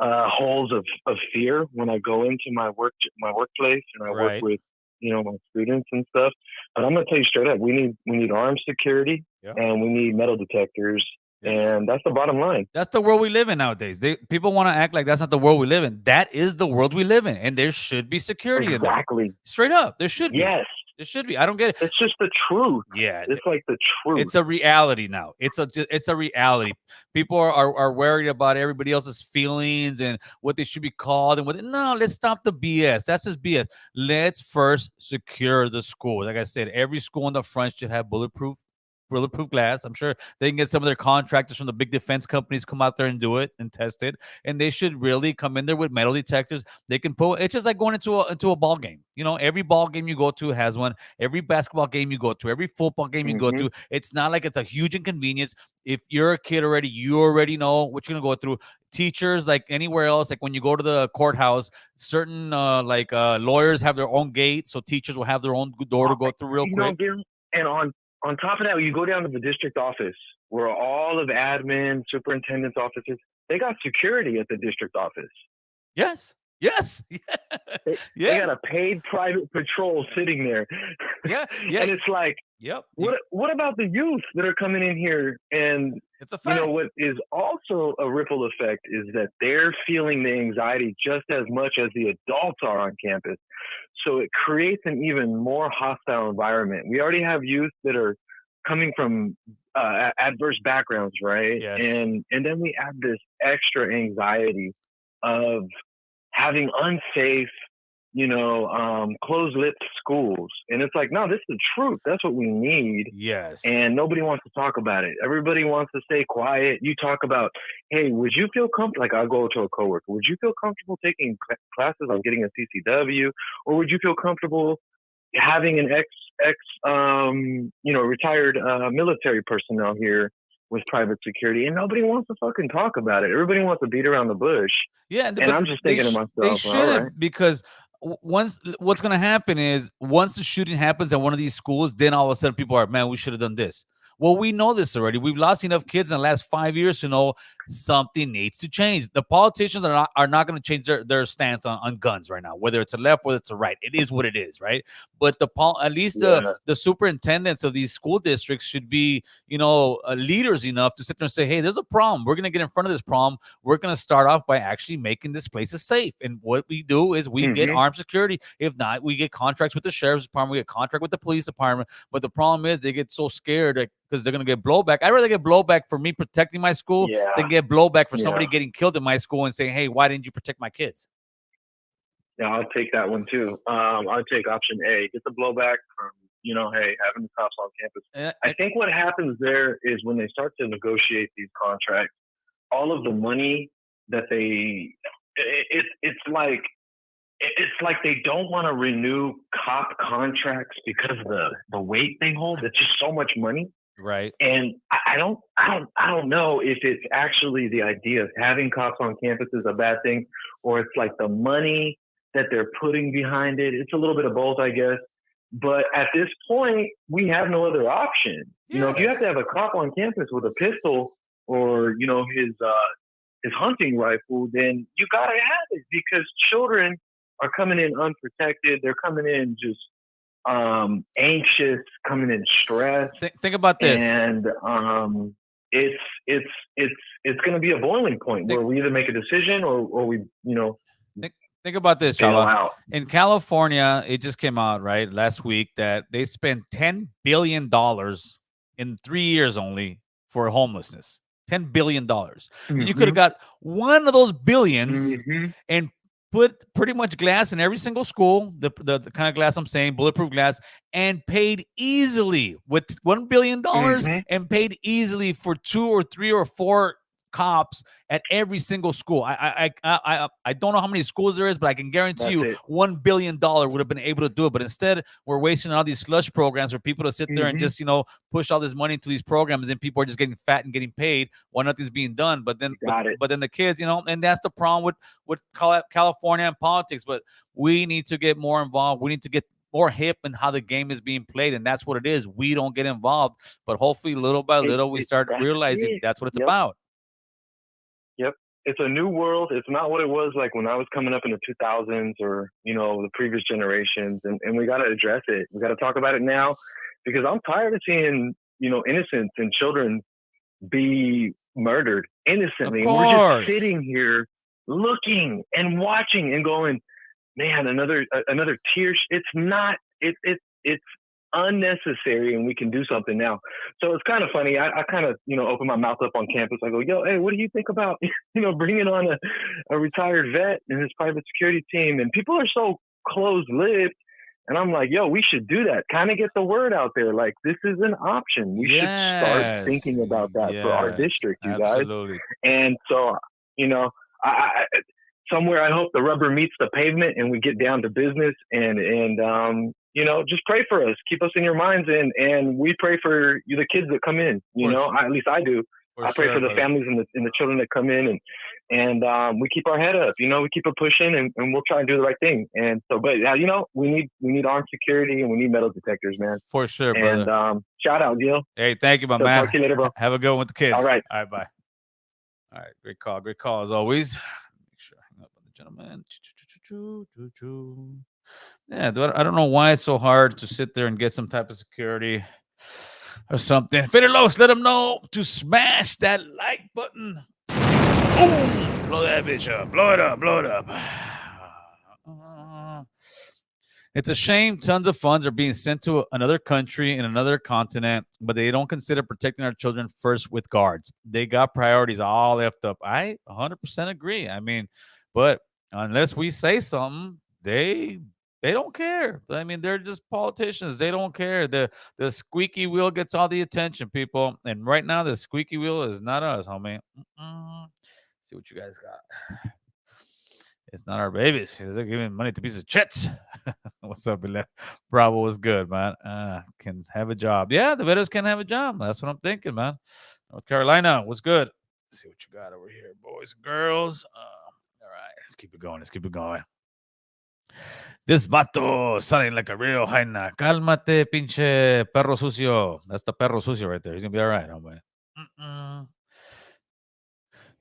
holes of fear when I go into my workplace and I work with my students and stuff. But I'm gonna tell you straight up, we need armed security and we need metal detectors. Yes. And that's the bottom line. That's the world we live in nowadays. People want to act like that's not the world we live in. That is the world we live in, and there should be security in there. Exactly. Straight up, there should be. Yes. It should be. I don't get it. It's just the truth. Yeah. It's like the truth. It's a reality now. It's a reality. People are worried about everybody else's feelings and what they should be called and what. No, let's stop the BS. That's just BS. Let's first secure the school. Like I said, every school in the front should have bulletproof glass. I'm sure they can get some of their contractors from the big defense companies come out there and do it and test it. And they should really come in there with metal detectors. They can put. It's just like going into a ball game. Every ball game you go to has one. Every basketball game you go to, every football game you go to. It's not like it's a huge inconvenience. If you're a kid already, you already know what you're gonna go through. Teachers, like anywhere else, like when you go to the courthouse, certain lawyers have their own gate, so teachers will have their own door to go through real quick. And on top of that, you go down to the district office where all of admin, superintendent's offices, they got security at the district office. Yes. They got a paid private patrol sitting there. Yeah. And it's like, what about the youth that are coming in here? And it's a fact. What is also a ripple effect is that they're feeling the anxiety just as much as the adults are on campus. So it creates an even more hostile environment. We already have youth that are coming from adverse backgrounds, right? Yes. And then we add this extra anxiety of having unsafe, closed-lipped schools. And it's like, no, this is the truth. That's what we need. Yes. And nobody wants to talk about it. Everybody wants to stay quiet. You talk about, hey, would you feel comfortable? Like I'll go to a coworker. Would you feel comfortable taking classes on getting a CCW? Or would you feel comfortable having an retired military personnel here with private security? And nobody wants to fucking talk about it. Everybody wants to beat around the bush. Yeah. And I'm just thinking to myself, they shouldn't, because what's going to happen is once the shooting happens at one of these schools, then all of a sudden people are, man, we should have done this. Well, we know this already. We've lost enough kids in the last 5 years to know something needs to change. The politicians are not going to change their stance on guns right now, whether it's a left, whether it's a right. It is what it is, right? But at least the superintendents of these school districts should be, leaders enough to sit there and say, hey, there's a problem. We're going to get in front of this problem. We're going to start off by actually making this places safe. And what we do is we get armed security. If not, we get contracts with the sheriff's department. We get contract with the police department. But the problem is they get so scared because they're going to get blowback. I'd rather get blowback for me protecting my school than get blowback for somebody getting killed in my school and saying, hey, why didn't you protect my kids? Yeah, I'll take that one too. I'll take option A. Get the blowback from, hey, having the cops on campus. I think what happens there is when they start to negotiate these contracts, all of the money that it's like they don't want to renew cop contracts because of the weight they hold. It's just so much money. Right. And I don't know if it's actually the idea of having cops on campus is a bad thing, or it's like the money that they're putting behind it. It's a little bit of both, I guess. But at this point, we have no other option. Yes. If you have to have a cop on campus with a pistol or, his hunting rifle, then you gotta have it because children are coming in unprotected. They're coming in just anxious, coming in stressed. Think about this, and it's going to be a boiling point where we either make a decision or we Think about this, Chava. In California, it just came out right last week that they spent $10 billion in 3 years only for homelessness. $10 billion. Mm-hmm. You could have got one of those billions and put pretty much glass in every single school, the kind of glass I'm saying, bulletproof glass, and paid easily with $1 billion and paid easily for 2 or 3 or 4 cops at every single school. I don't know how many schools there is, but I can guarantee you $1 billion would have been able to do it. But instead, we're wasting all these slush programs for people to sit there and just push all this money into these programs, and people are just getting fat and getting paid while nothing's being done. But then but then the kids, and that's the problem with California and politics. But we need to get more involved. We need to get more hip in how the game is being played, and that's what it is. We don't get involved, but hopefully little by little we start realizing that's what it's about. Yep. It's a new world. It's not what it was like when I was coming up in the 2000s or, the previous generations. And we got to address it. We got to talk about it now because I'm tired of seeing, innocents and children be murdered innocently. And we're just sitting here looking and watching and going, man, another tear. It's not, it's unnecessary, and we can do something now. So it's kind of funny. I kind of, open my mouth up on campus. I go, yo, hey, what do you think about, bringing on a retired vet and his private security team? And people are so close-lipped. And I'm like, yo, we should do that. Kind of get the word out there. Like, this is an option. We should start thinking about that for our district, you guys. And so, I somewhere I hope the rubber meets the pavement and we get down to business and just pray for us. Keep us in your minds, and we pray for the kids that come in. At least I do. I pray for the families and the children that come in, and we keep our head up. We keep it pushing, and we'll try and do the right thing. And so, but we need armed security and we need metal detectors, man. For sure, brother. And shout out, Gil. Hey, thank you, my man. Talk to you later, bro. Have a good one with the kids. All right, bye. All right, great call as always. Make sure I hang up on the gentleman. Yeah, I don't know why it's so hard to sit there and get some type of security or something. Fidelos, let them know to smash that like button. Boom! Blow that bitch up. Blow it up. It's a shame tons of funds are being sent to another country in another continent, but they don't consider protecting our children first with guards. They got priorities all left up. I 100% agree. I mean, but unless we say something, they don't care. I mean, they're just politicians. They don't care. The squeaky wheel gets all the attention, people. And right now, the squeaky wheel is not us, homie. See what you guys got. It's not our babies. They're giving money to pieces of chits. What's up, Bilal? Bravo was good, man. Can have a job. Yeah, the veterans can have a job. That's what I'm thinking, man. North Carolina, what's good? Let's see what you got over here, boys and girls. All right, let's keep it going. This vato sounding like a real hyena. Cálmate, pinche perro sucio. That's the perro sucio right there. He's going to be all right, hombre.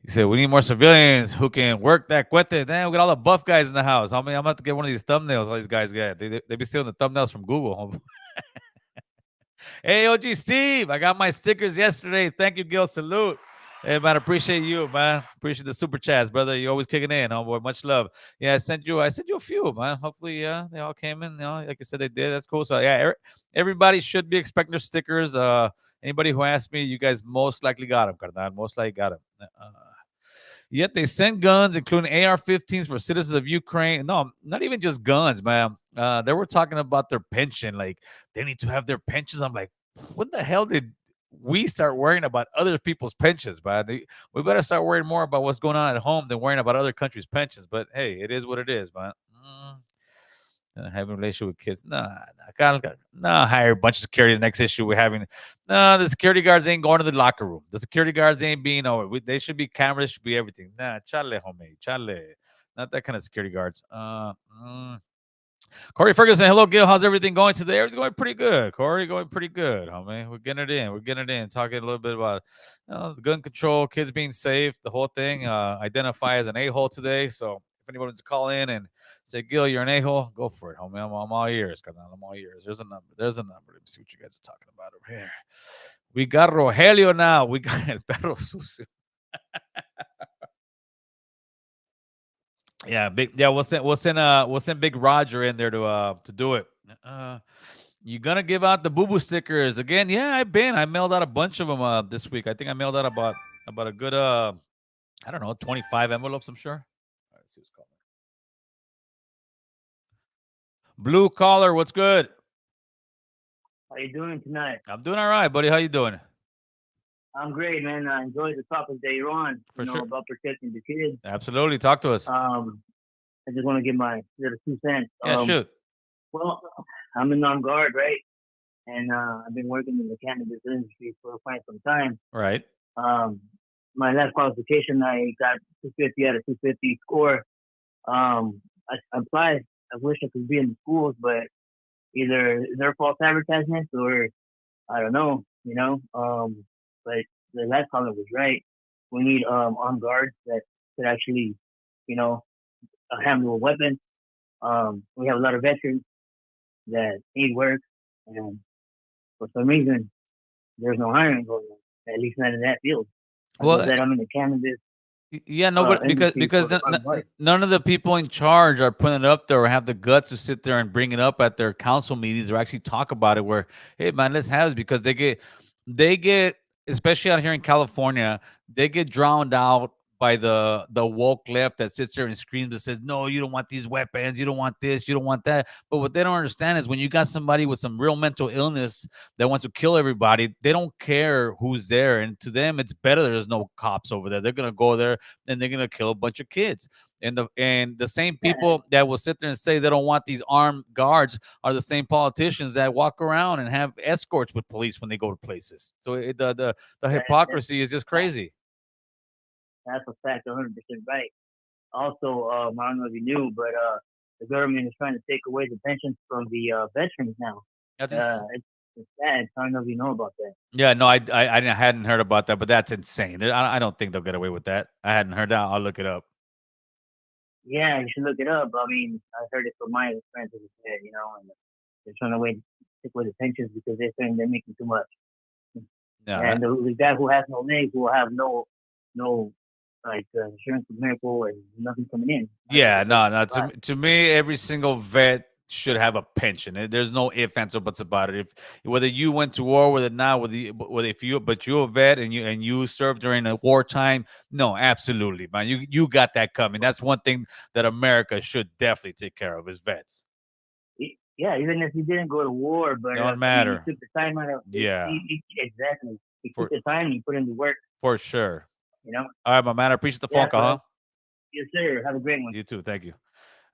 He said, we need more civilians who can work that cuete. Damn, we got all the buff guys in the house. I mean, I'm about to get one of these thumbnails all these guys get. They be stealing the thumbnails from Google. Hey, OG Steve, I got my stickers yesterday. Thank you, Gil. Salute. Hey, man, appreciate you, man. Appreciate the super chats, brother. You always kicking in, homeboy. Much love. Yeah, I sent you a few, man. Hopefully, yeah, they all came in. You know, like I said, they did. That's cool. So yeah, everybody should be expecting their stickers. Anybody who asked me, you guys most likely got them, carnal. Most likely got them. Yet they sent guns, including AR-15s, for citizens of Ukraine. No, not even just guns, man. They were talking about their pension. Like, they need to have their pensions. I'm like, what the hell did we start worrying about other people's pensions, man? We better start worrying more about what's going on at home than worrying about other countries' pensions. But hey, it is what it is, man. Having a relationship with kids. Nah, hire a bunch of security. The next issue we're having. No, the security guards ain't going to the locker room. The security guards ain't being they should be cameras, should be everything. Nah, chale, homie, chale. Not that kind of security guards. Corey Ferguson, hello, Gil. How's everything going today? Everything's going pretty good. Corey, going pretty good, homie. We're getting it in. We're getting it in. Talking a little bit about the gun control, kids being safe, the whole thing. Identify as an a-hole today. So if anyone wants to call in and say, Gil, you're an a-hole, go for it, homie. I'm all ears. I'm all ears. There's a number. There's a number. Let me see what you guys are talking about over here. We got Rogelio now. We got El Perro Sucio. Yeah, big. Yeah, we'll send Big Roger in there to do it. You gonna give out the boo boo stickers again? Yeah, I mailed out a bunch of them this week. I think I mailed out about a good I don't know, 25 envelopes. I'm sure. All right, let's see what's calling. Blue collar, what's good? How you doing tonight? I'm doing all right, buddy. How you doing? I'm great, man. I enjoyed the topic that you're on. For sure. About protecting the kids. Absolutely. Talk to us. I just want to give my little 2 cents. Yeah, shoot. Well, I'm in on guard, right? And I've been working in the cannabis industry for quite some time. Right. My last qualification, I got 250 out of 250 score. I applied. I wish I could be in the schools, but either they're false advertisements or I don't know, but the last caller was right. We need armed guards that could actually, handle a weapon. We have a lot of veterans that need work, and for some reason, there's no hiring going on. At least not in that field. Well, that I'm in the cannabis. Yeah, no, but because none of the people in charge are putting it up there or have the guts to sit there and bring it up at their council meetings or actually talk about it. Where, hey man, let's have it, because they get, especially out here in California, they get drowned out by the woke left that sits there and screams and says, no, you don't want these weapons, you don't want this, you don't want that. But what they don't understand is when you got somebody with some real mental illness that wants to kill everybody, they don't care who's there. And to them, it's better there's no cops over there. They're going to go there and they're going to kill a bunch of kids. And the same people that will sit there and say they don't want these armed guards are the same politicians that walk around and have escorts with police when they go to places. So the hypocrisy is just crazy. That's a fact, 100% right. Also, I don't know if you knew, but the government is trying to take away the pensions from the veterans now. It's sad. I don't know if you know about that. Yeah, no, I hadn't heard about that, but that's insane. I don't think they'll get away with that. I hadn't heard that. I'll look it up. Yeah, you should look it up. I mean, I heard it from my friends, and they're trying to take away the pensions because they're saying they're making too much. Yeah, and the guy who has no legs will have no insurance for medical and nothing coming in. Yeah, no. To me, every single vet should have a pension. There's no ifs, ands, or buts about it. If whether you whether you're a vet and you served during a wartime, no, absolutely, man. You got that coming. That's one thing that America should definitely take care of is vets. Yeah, even if you didn't go to war, but don't matter. You took the time out of exactly. You took the time and you put in the work. For sure. All right, my man. I appreciate the phone call, huh? Yes, sir. Have a great one. You too. Thank you.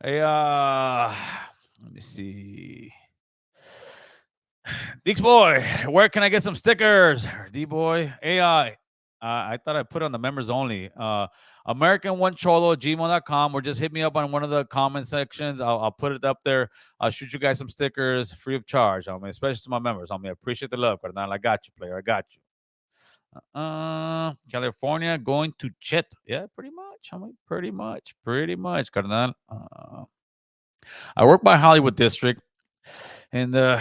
Hey, let me see. Deeks boy, where can I get some stickers? D boy, AI. I thought I put on the members only. American1Cholo@gmail.com, or just hit me up on one of the comment sections. I'll put it up there. I'll shoot you guys some stickers free of charge. I mean, especially to my members. I appreciate the love, Carnal. I got you, player. I got you. California going to Chet. Yeah, pretty much. Pretty much, carnal. I work by Hollywood District, and the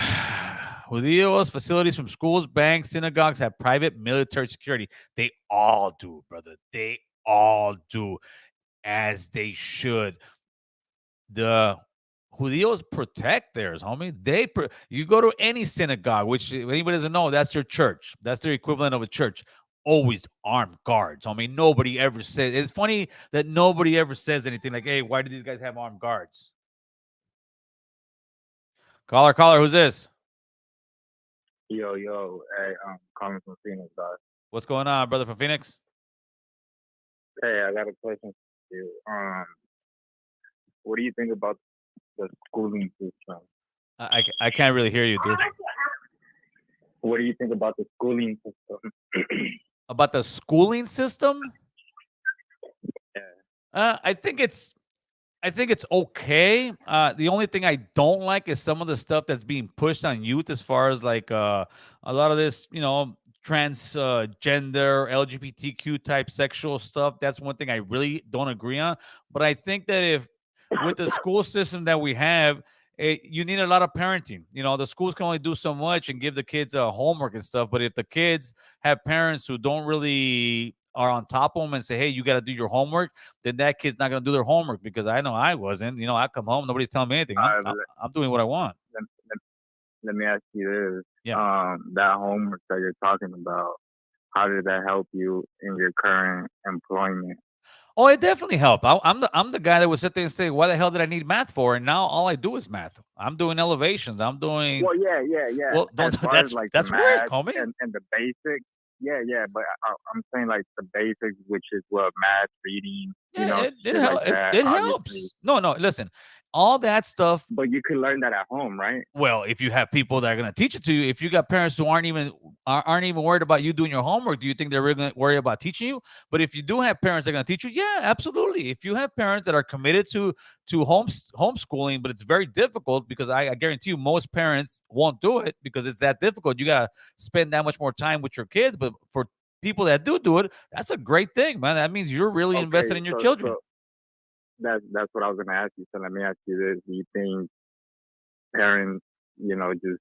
Judíos facilities from schools, banks, synagogues have private military security. They all do, brother. They all do, as they should. The Judíos protect theirs, homie. You go to any synagogue, which if anybody doesn't know, that's their church. That's their equivalent of a church. Always armed guards. I mean, nobody ever says. It's funny that nobody ever says anything like, "Hey, why do these guys have armed guards?" Caller, who's this? Yo, hey, calling from Phoenix, dog. What's going on, brother from Phoenix? Hey, I got a question for you. What do you think about the schooling system? I can't really hear you, dude. What do you think about the schooling system? About the schooling system? Yeah. I think it's okay. The only thing I don't like is some of the stuff that's being pushed on youth, as far as like a lot of this, transgender, LGBTQ type sexual stuff. That's one thing I really don't agree on. But I think that if with the school system that we have, you need a lot of parenting. The schools can only do so much and give the kids homework and stuff. But if the kids have parents who don't really are on top of them and say, "Hey, you got to do your homework," then that kid's not going to do their homework, because I know I wasn't. I come home, nobody's telling me anything. I'm doing what I want. Let me ask you this. Yeah. That homework that you're talking about, how did that help you in your current employment? Oh, it definitely helped. I'm the guy that would sit there and say, "Why the hell did I need math for?" And now all I do is math. I'm doing elevations. I'm doing. Well, yeah. Well, As far as like that's the weird, math homie. and the basics. Yeah. But I'm saying like the basics, which is what math, reading, It shit like that. it obviously. helps. No, listen, all that stuff. But you could learn that at home, right? Well, if you have people that are going to teach it to you, if you got parents who aren't even worried about you doing your homework, do you think they're really going to worry about teaching you? But if you do have parents that are going to teach you, yeah, absolutely. If you have parents that are committed to homeschooling, but it's very difficult, because I guarantee you most parents won't do it because it's that difficult. You got to spend that much more time with your kids. But for people that do it, that's a great thing, man. That means you're really invested in your children. So that's what I was gonna ask you. So let me ask you this: do you think parents, just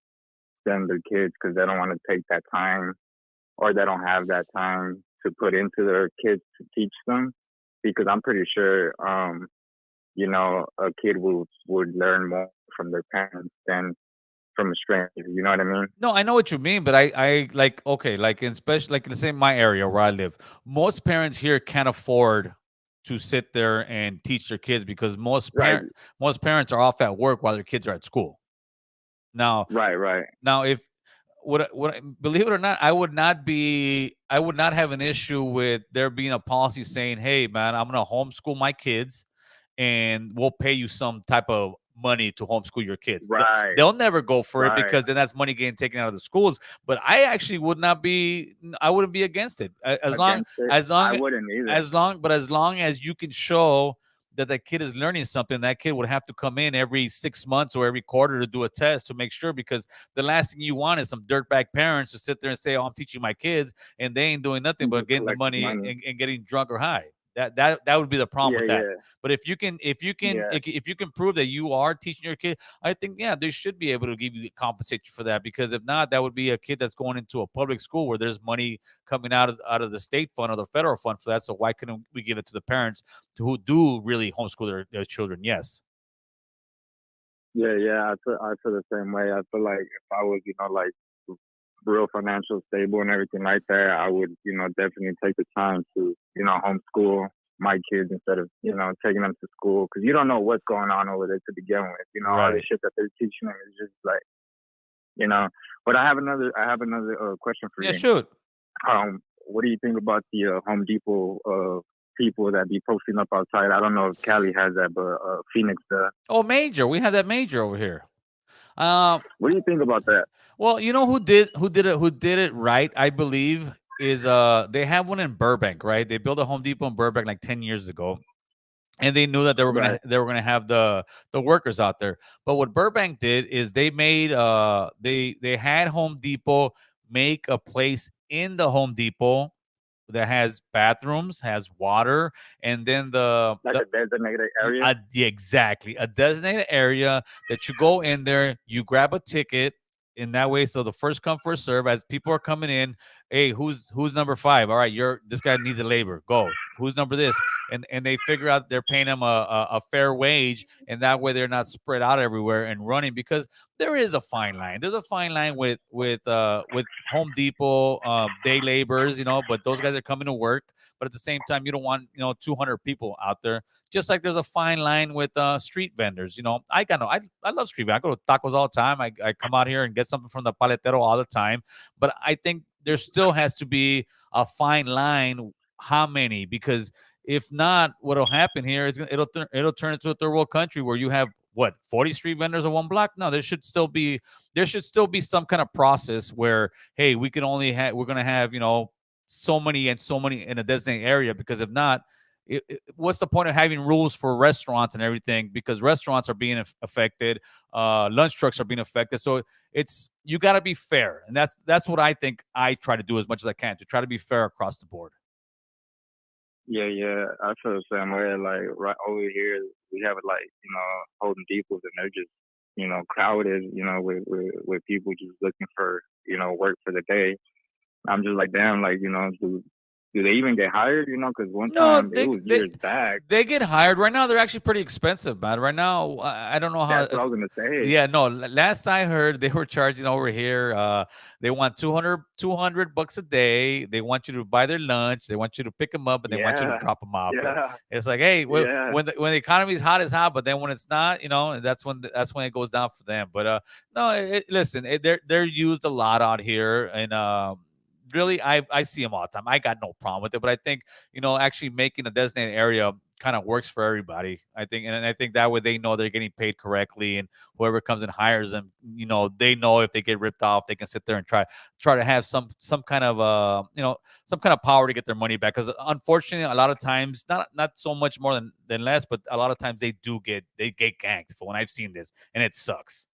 send their kids because they don't want to take that time, or they don't have that time to put into their kids to teach them? Because I'm pretty sure, a kid would learn more from their parents than from a stranger. You know what I mean? No, I know what you mean, but I like, okay, like in especially like in the same my area where I live, most parents here can't afford to sit there and teach their kids, because most parents are off at work while their kids are at school. Now, Right. now if believe it or not, I would not have an issue with there being a policy saying, "Hey, man, I'm gonna homeschool my kids, and we'll pay you some type of money to homeschool your kids." Right. They'll never go for it, Right. because then that's money getting taken out of the schools. But I actually wouldn't be against it, as long I wouldn't either. as long as you can show that the kid is learning something. That kid would have to come in every 6 months or every quarter to do a test to make sure, because the last thing you want is some dirtbag parents to sit there and say, "Oh, I'm teaching my kids," and they ain't doing nothing but getting the money. And getting drunk or high. That would be the problem with that. Yeah. But if you can prove that you are teaching your kid, I think, yeah, they should be able to compensate you for that. Because if not, that would be a kid that's going into a public school where there's money coming out of the state fund or the federal fund for that. So why couldn't we give it to the parents who do really homeschool their children? Yes. Yeah. I feel the same way. I feel like if I was, like real financial stable and everything like that, I would, definitely take the time to, homeschool my kids instead of, taking them to school, because you don't know what's going on over there to begin with. All the shit that they're teaching them is just like, But I have another question for you. Yeah, shoot. What do you think about the Home Depot people that be posting up outside? I don't know if Cali has that, but Phoenix does. Oh, Major. We have that Major over here. What do you think about that? Well, you know who did it right, I believe, is they have one in Burbank, right? They built a Home Depot in Burbank like 10 years ago. And they knew that they were gonna have the workers out there. But what Burbank did is they made they had Home Depot make a place in the Home Depot that has bathrooms, has water, and then the, Like the a designated area. yeah, exactly, a designated area that you go in there, you grab a ticket in that way. So the first come first serve, as people are coming in, hey, who's number 5? All right, you're this guy needs a labor. Go. Who's number this? And they figure out they're paying them a fair wage, and that way they're not spread out everywhere and running, because there is a fine line. There's a fine line with Home Depot day laborers, but those guys are coming to work. But at the same time, you don't want 200 people out there. Just like there's a fine line with street vendors. I love street vendors. I go to tacos all the time. I come out here and get something from the paletero all the time. But I think there still has to be a fine line. How many? Because if not, what'll happen here is it'll turn into a third world country where you have what 40 street vendors on one block. No, there should still be some kind of process where, hey, we're gonna have so many and so many in a designated area, because if not, what's the point of having rules for restaurants and everything? Because restaurants are being affected, lunch trucks are being affected. So you got to be fair, and that's what I think I try to do as much as I can, to try to be fair across the board. Yeah, yeah. I feel the same way. Like right over here, we have like Home Depots, and they're just crowded. With people just looking for work for the day. I'm just like, damn, like do they even get hired? Because one No, time it was years back. they get hired. Right now, they're actually pretty expensive, man. Right now, I don't know how. That's what I was gonna say. Yeah, no. Last I heard, they were charging over here. They want 200 bucks a day. They want you to buy their lunch. They want you to pick them up, and they want you to Yeah, drop them off. yeah, It's like, hey, yeah, when the economy is hot, it's hot. But then when it's not, that's when it goes down for them. But no, listen, they're used a lot out here, and really, I see them all the time. I got no problem with it, but I think actually making a designated area kind of works for everybody. I think, and I think that way they know they're getting paid correctly, and whoever comes and hires them, they know if they get ripped off, they can sit there and try to have some kind of some kind of power to get their money back. Because unfortunately, a lot of times, not so much more than less, but a lot of times they get ganked for when I've seen this, and it sucks.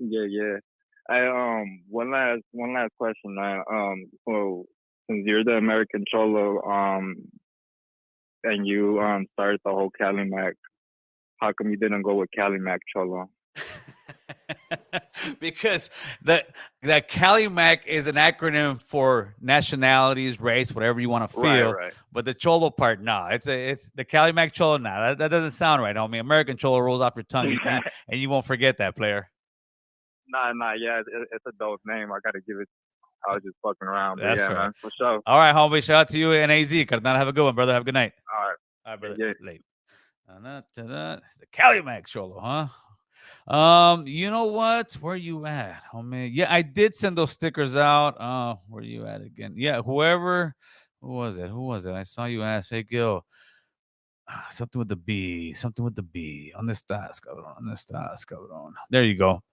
yeah, yeah. I one last question. So since you're the American Cholo, and you started the whole Cali Mac, how come you didn't go with Cali Mac Cholo? Because the Cali Mac is an acronym for nationalities, race, whatever you want to feel. Right. But the Cholo part, no, it's the Cali Mac Cholo. Nah, that doesn't sound right. I mean, American Cholo rolls off your tongue, and you won't forget that, player. Nah, yeah, it's a dope name. I gotta give it. I was just fucking around, but That's yeah, right. man, for sure. All right, homie. Shout out to you and AZ. Carnal, have a good one, brother. Have a good night. All right, All right, brother. yeah. Late. It's the Cali Mac Cholo, huh? You know what? Where you at, homie? Yeah, I did send those stickers out. Where you at again? Yeah, who was it? I saw you ask, hey Gil, something with the B, something with the B. On this task, cabrón. There you go.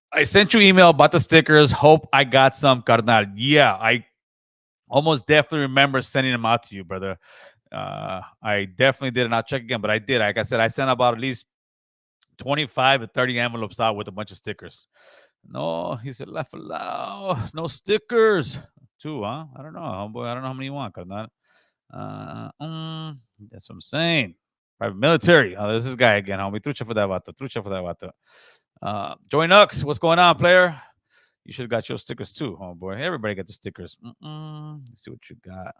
I sent you email about the stickers. Hope I got some, carnal. Yeah, I almost definitely remember sending them out to you, brother. I definitely did, and I'll check again, but I did. Like I said, I sent about at least 25 to 30 envelopes out with a bunch of stickers. No, he said, left allow. No stickers. 2, huh? I don't know, homeboy. I don't know how many you want, carnal. That's what I'm saying. Private military. Oh, this is guy again, homie. Trucha for that vato. Trucha for that vato. Joy Nux, what's going on, player? You should have got your stickers too, homeboy. Everybody got the stickers. Let's see what you got.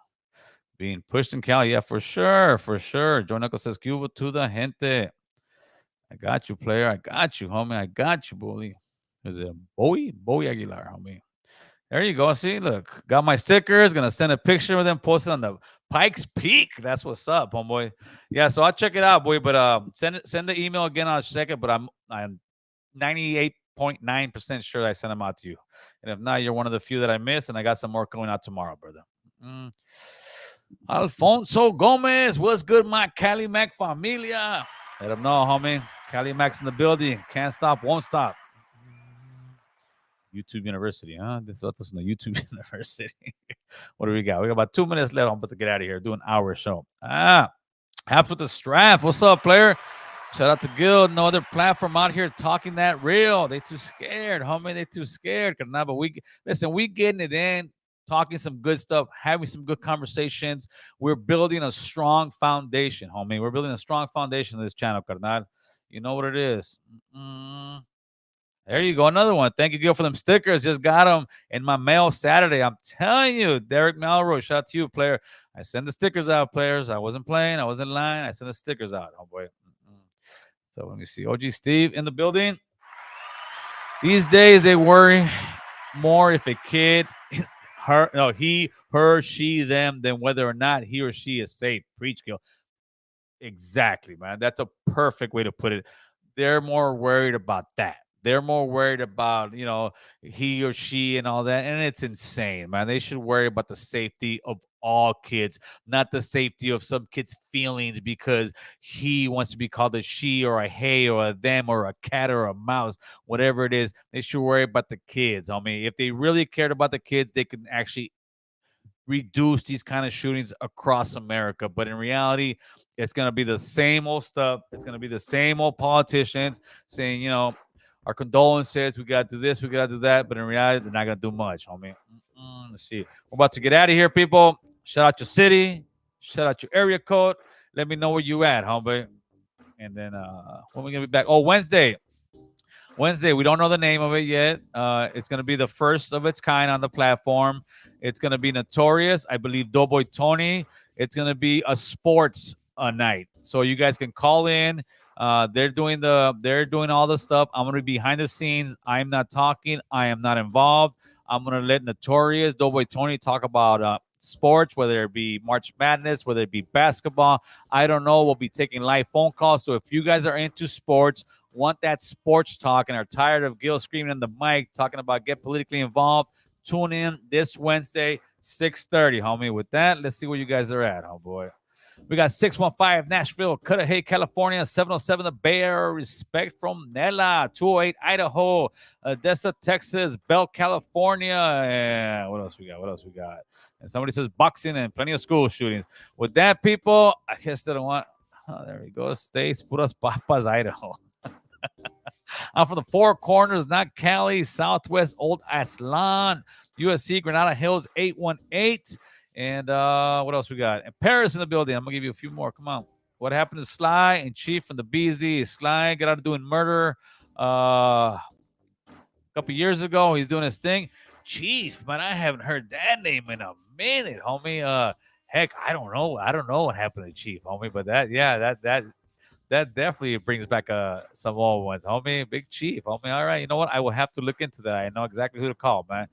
Being pushed in Cali. Yeah, for sure. For sure. Joy Nux says, Cuba to the gente. I got you, player. I got you, homie. I got you, bully. Is it Bowie? Bowie Aguilar, homie. There you go. See, look, got my stickers. Gonna send a picture of them, post it on the Pikes Peak. That's what's up, homeboy. Yeah, so I'll check it out, boy. But send the email again. I'll check it. But I'm 98.9% sure I sent them out to you. And if not, you're one of the few that I missed. And I got some more going out tomorrow, brother. Alfonso Gomez, what's good, my Cali Mac familia? Let them know, homie. Cali Mac's in the building. Can't stop, won't stop. YouTube University, huh? This is the YouTube University. What do we got? We got about 2 minutes left. I'm about to get out of here. Do an hour show. Haps with the strap. What's up, player? Shout out to Guild. No other platform out here talking that real. They too scared, homie. They too scared. But we getting it in. talking some good stuff, having some good conversations. We're building a strong foundation, homie. We're building a strong foundation of this channel, carnal. You know what it is. There you go. Another one. Thank you, Gil, for them stickers. Just got them in my mail Saturday. I'm telling you, Derek Malroy, shout out to you, player. I send the stickers out, players. I wasn't playing. I wasn't lying. I sent the stickers out, homeboy. So let me see. OG Steve in the building. These days, they worry more if a kid, he, her, she, them, than whether or not he or she is safe. Preach, Gil. Exactly, man. That's a perfect way to put it. They're more worried about that. They're more worried about, he or she and all that. And it's insane, man. They should worry about the safety of all kids, not the safety of some kid's feelings because he wants to be called a she or a hey or a them or a cat or a mouse, whatever it is. They should worry about the kids. I mean, if they really cared about the kids, they could actually reduce these kind of shootings across America. But in reality, it's going to be the same old stuff. It's going to be the same old politicians saying, our condolences, we got to do this, we got to do that. But in reality, they're not going to do much, homie. Let's see. We're about to get out of here, people. Shout out your city. Shout out your area code. Let me know where you at, homie. And then when we going to be back? Oh, Wednesday. We don't know the name of it yet. It's going to be the first of its kind on the platform. It's going to be Notorious. I believe Doughboy Tony. It's going to be a sports night. So you guys can call in. They're doing all the stuff. I'm going to be behind the scenes. I'm not talking. I am not involved. I'm going to let Notorious, Doughboy Tony talk about sports, whether it be March Madness, whether it be basketball. I don't know. We'll be taking live phone calls. So if you guys are into sports, want that sports talk, and are tired of Gil screaming in the mic, talking about get politically involved, tune in this Wednesday, 6:30, homie. With that, let's see where you guys are at, homeboy. We got 615 Nashville, Cudahy, California, 707 the Bay Area, Respect from Nella, 208 Idaho, Odessa, Texas, Bell, California. And what else we got? And somebody says boxing and plenty of school shootings. With that, people, I guess they don't want. Oh, there we go. States, Puras Papas, Idaho. I'm from the Four Corners, not Cali, Southwest, Old Aslan, USC, Granada Hills, 818. And what else we got? And Paris in the building. I'm going to give you a few more. Come on. What happened to Sly and Chief from the BZ? Sly got out of doing murder a couple years ago. He's doing his thing. Chief, man, I haven't heard that name in a minute, homie. Heck, I don't know. I don't know what happened to Chief, homie. But that definitely brings back some old ones, homie. Big Chief, homie. All right, you know what? I will have to look into that. I know exactly who to call, man.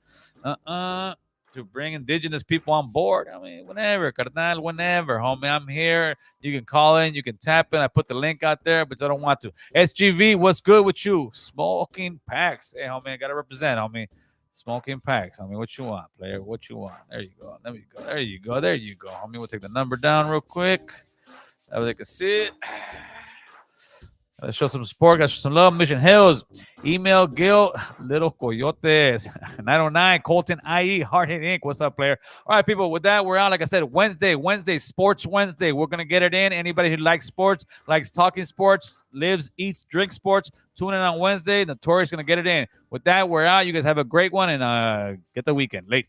To bring indigenous people on board. I mean, whenever, carnal, whenever, homie. I'm here. You can call in. You can tap in. I put the link out there, but I don't want to. SGV, what's good with you? Smoking packs. Hey, homie, I got to represent, homie. Smoking packs. Homie, what you want, player? What you want? There you go. There you go. There you go. There you go, homie. We'll take the number down real quick. That way they can see it. Gotta show some support. Gotta show some love. Mission Hills. Email Gil, Little Coyotes. 909 Colton IE, Hardhit Inc. What's up, player? All right, people. With that, we're out. Like I said, Wednesday, Sports Wednesday. We're gonna get it in. Anybody who likes sports, likes talking sports, lives, eats, drinks sports, tune in on Wednesday. Notorious gonna get it in. With that, we're out. You guys have a great one and get the weekend late.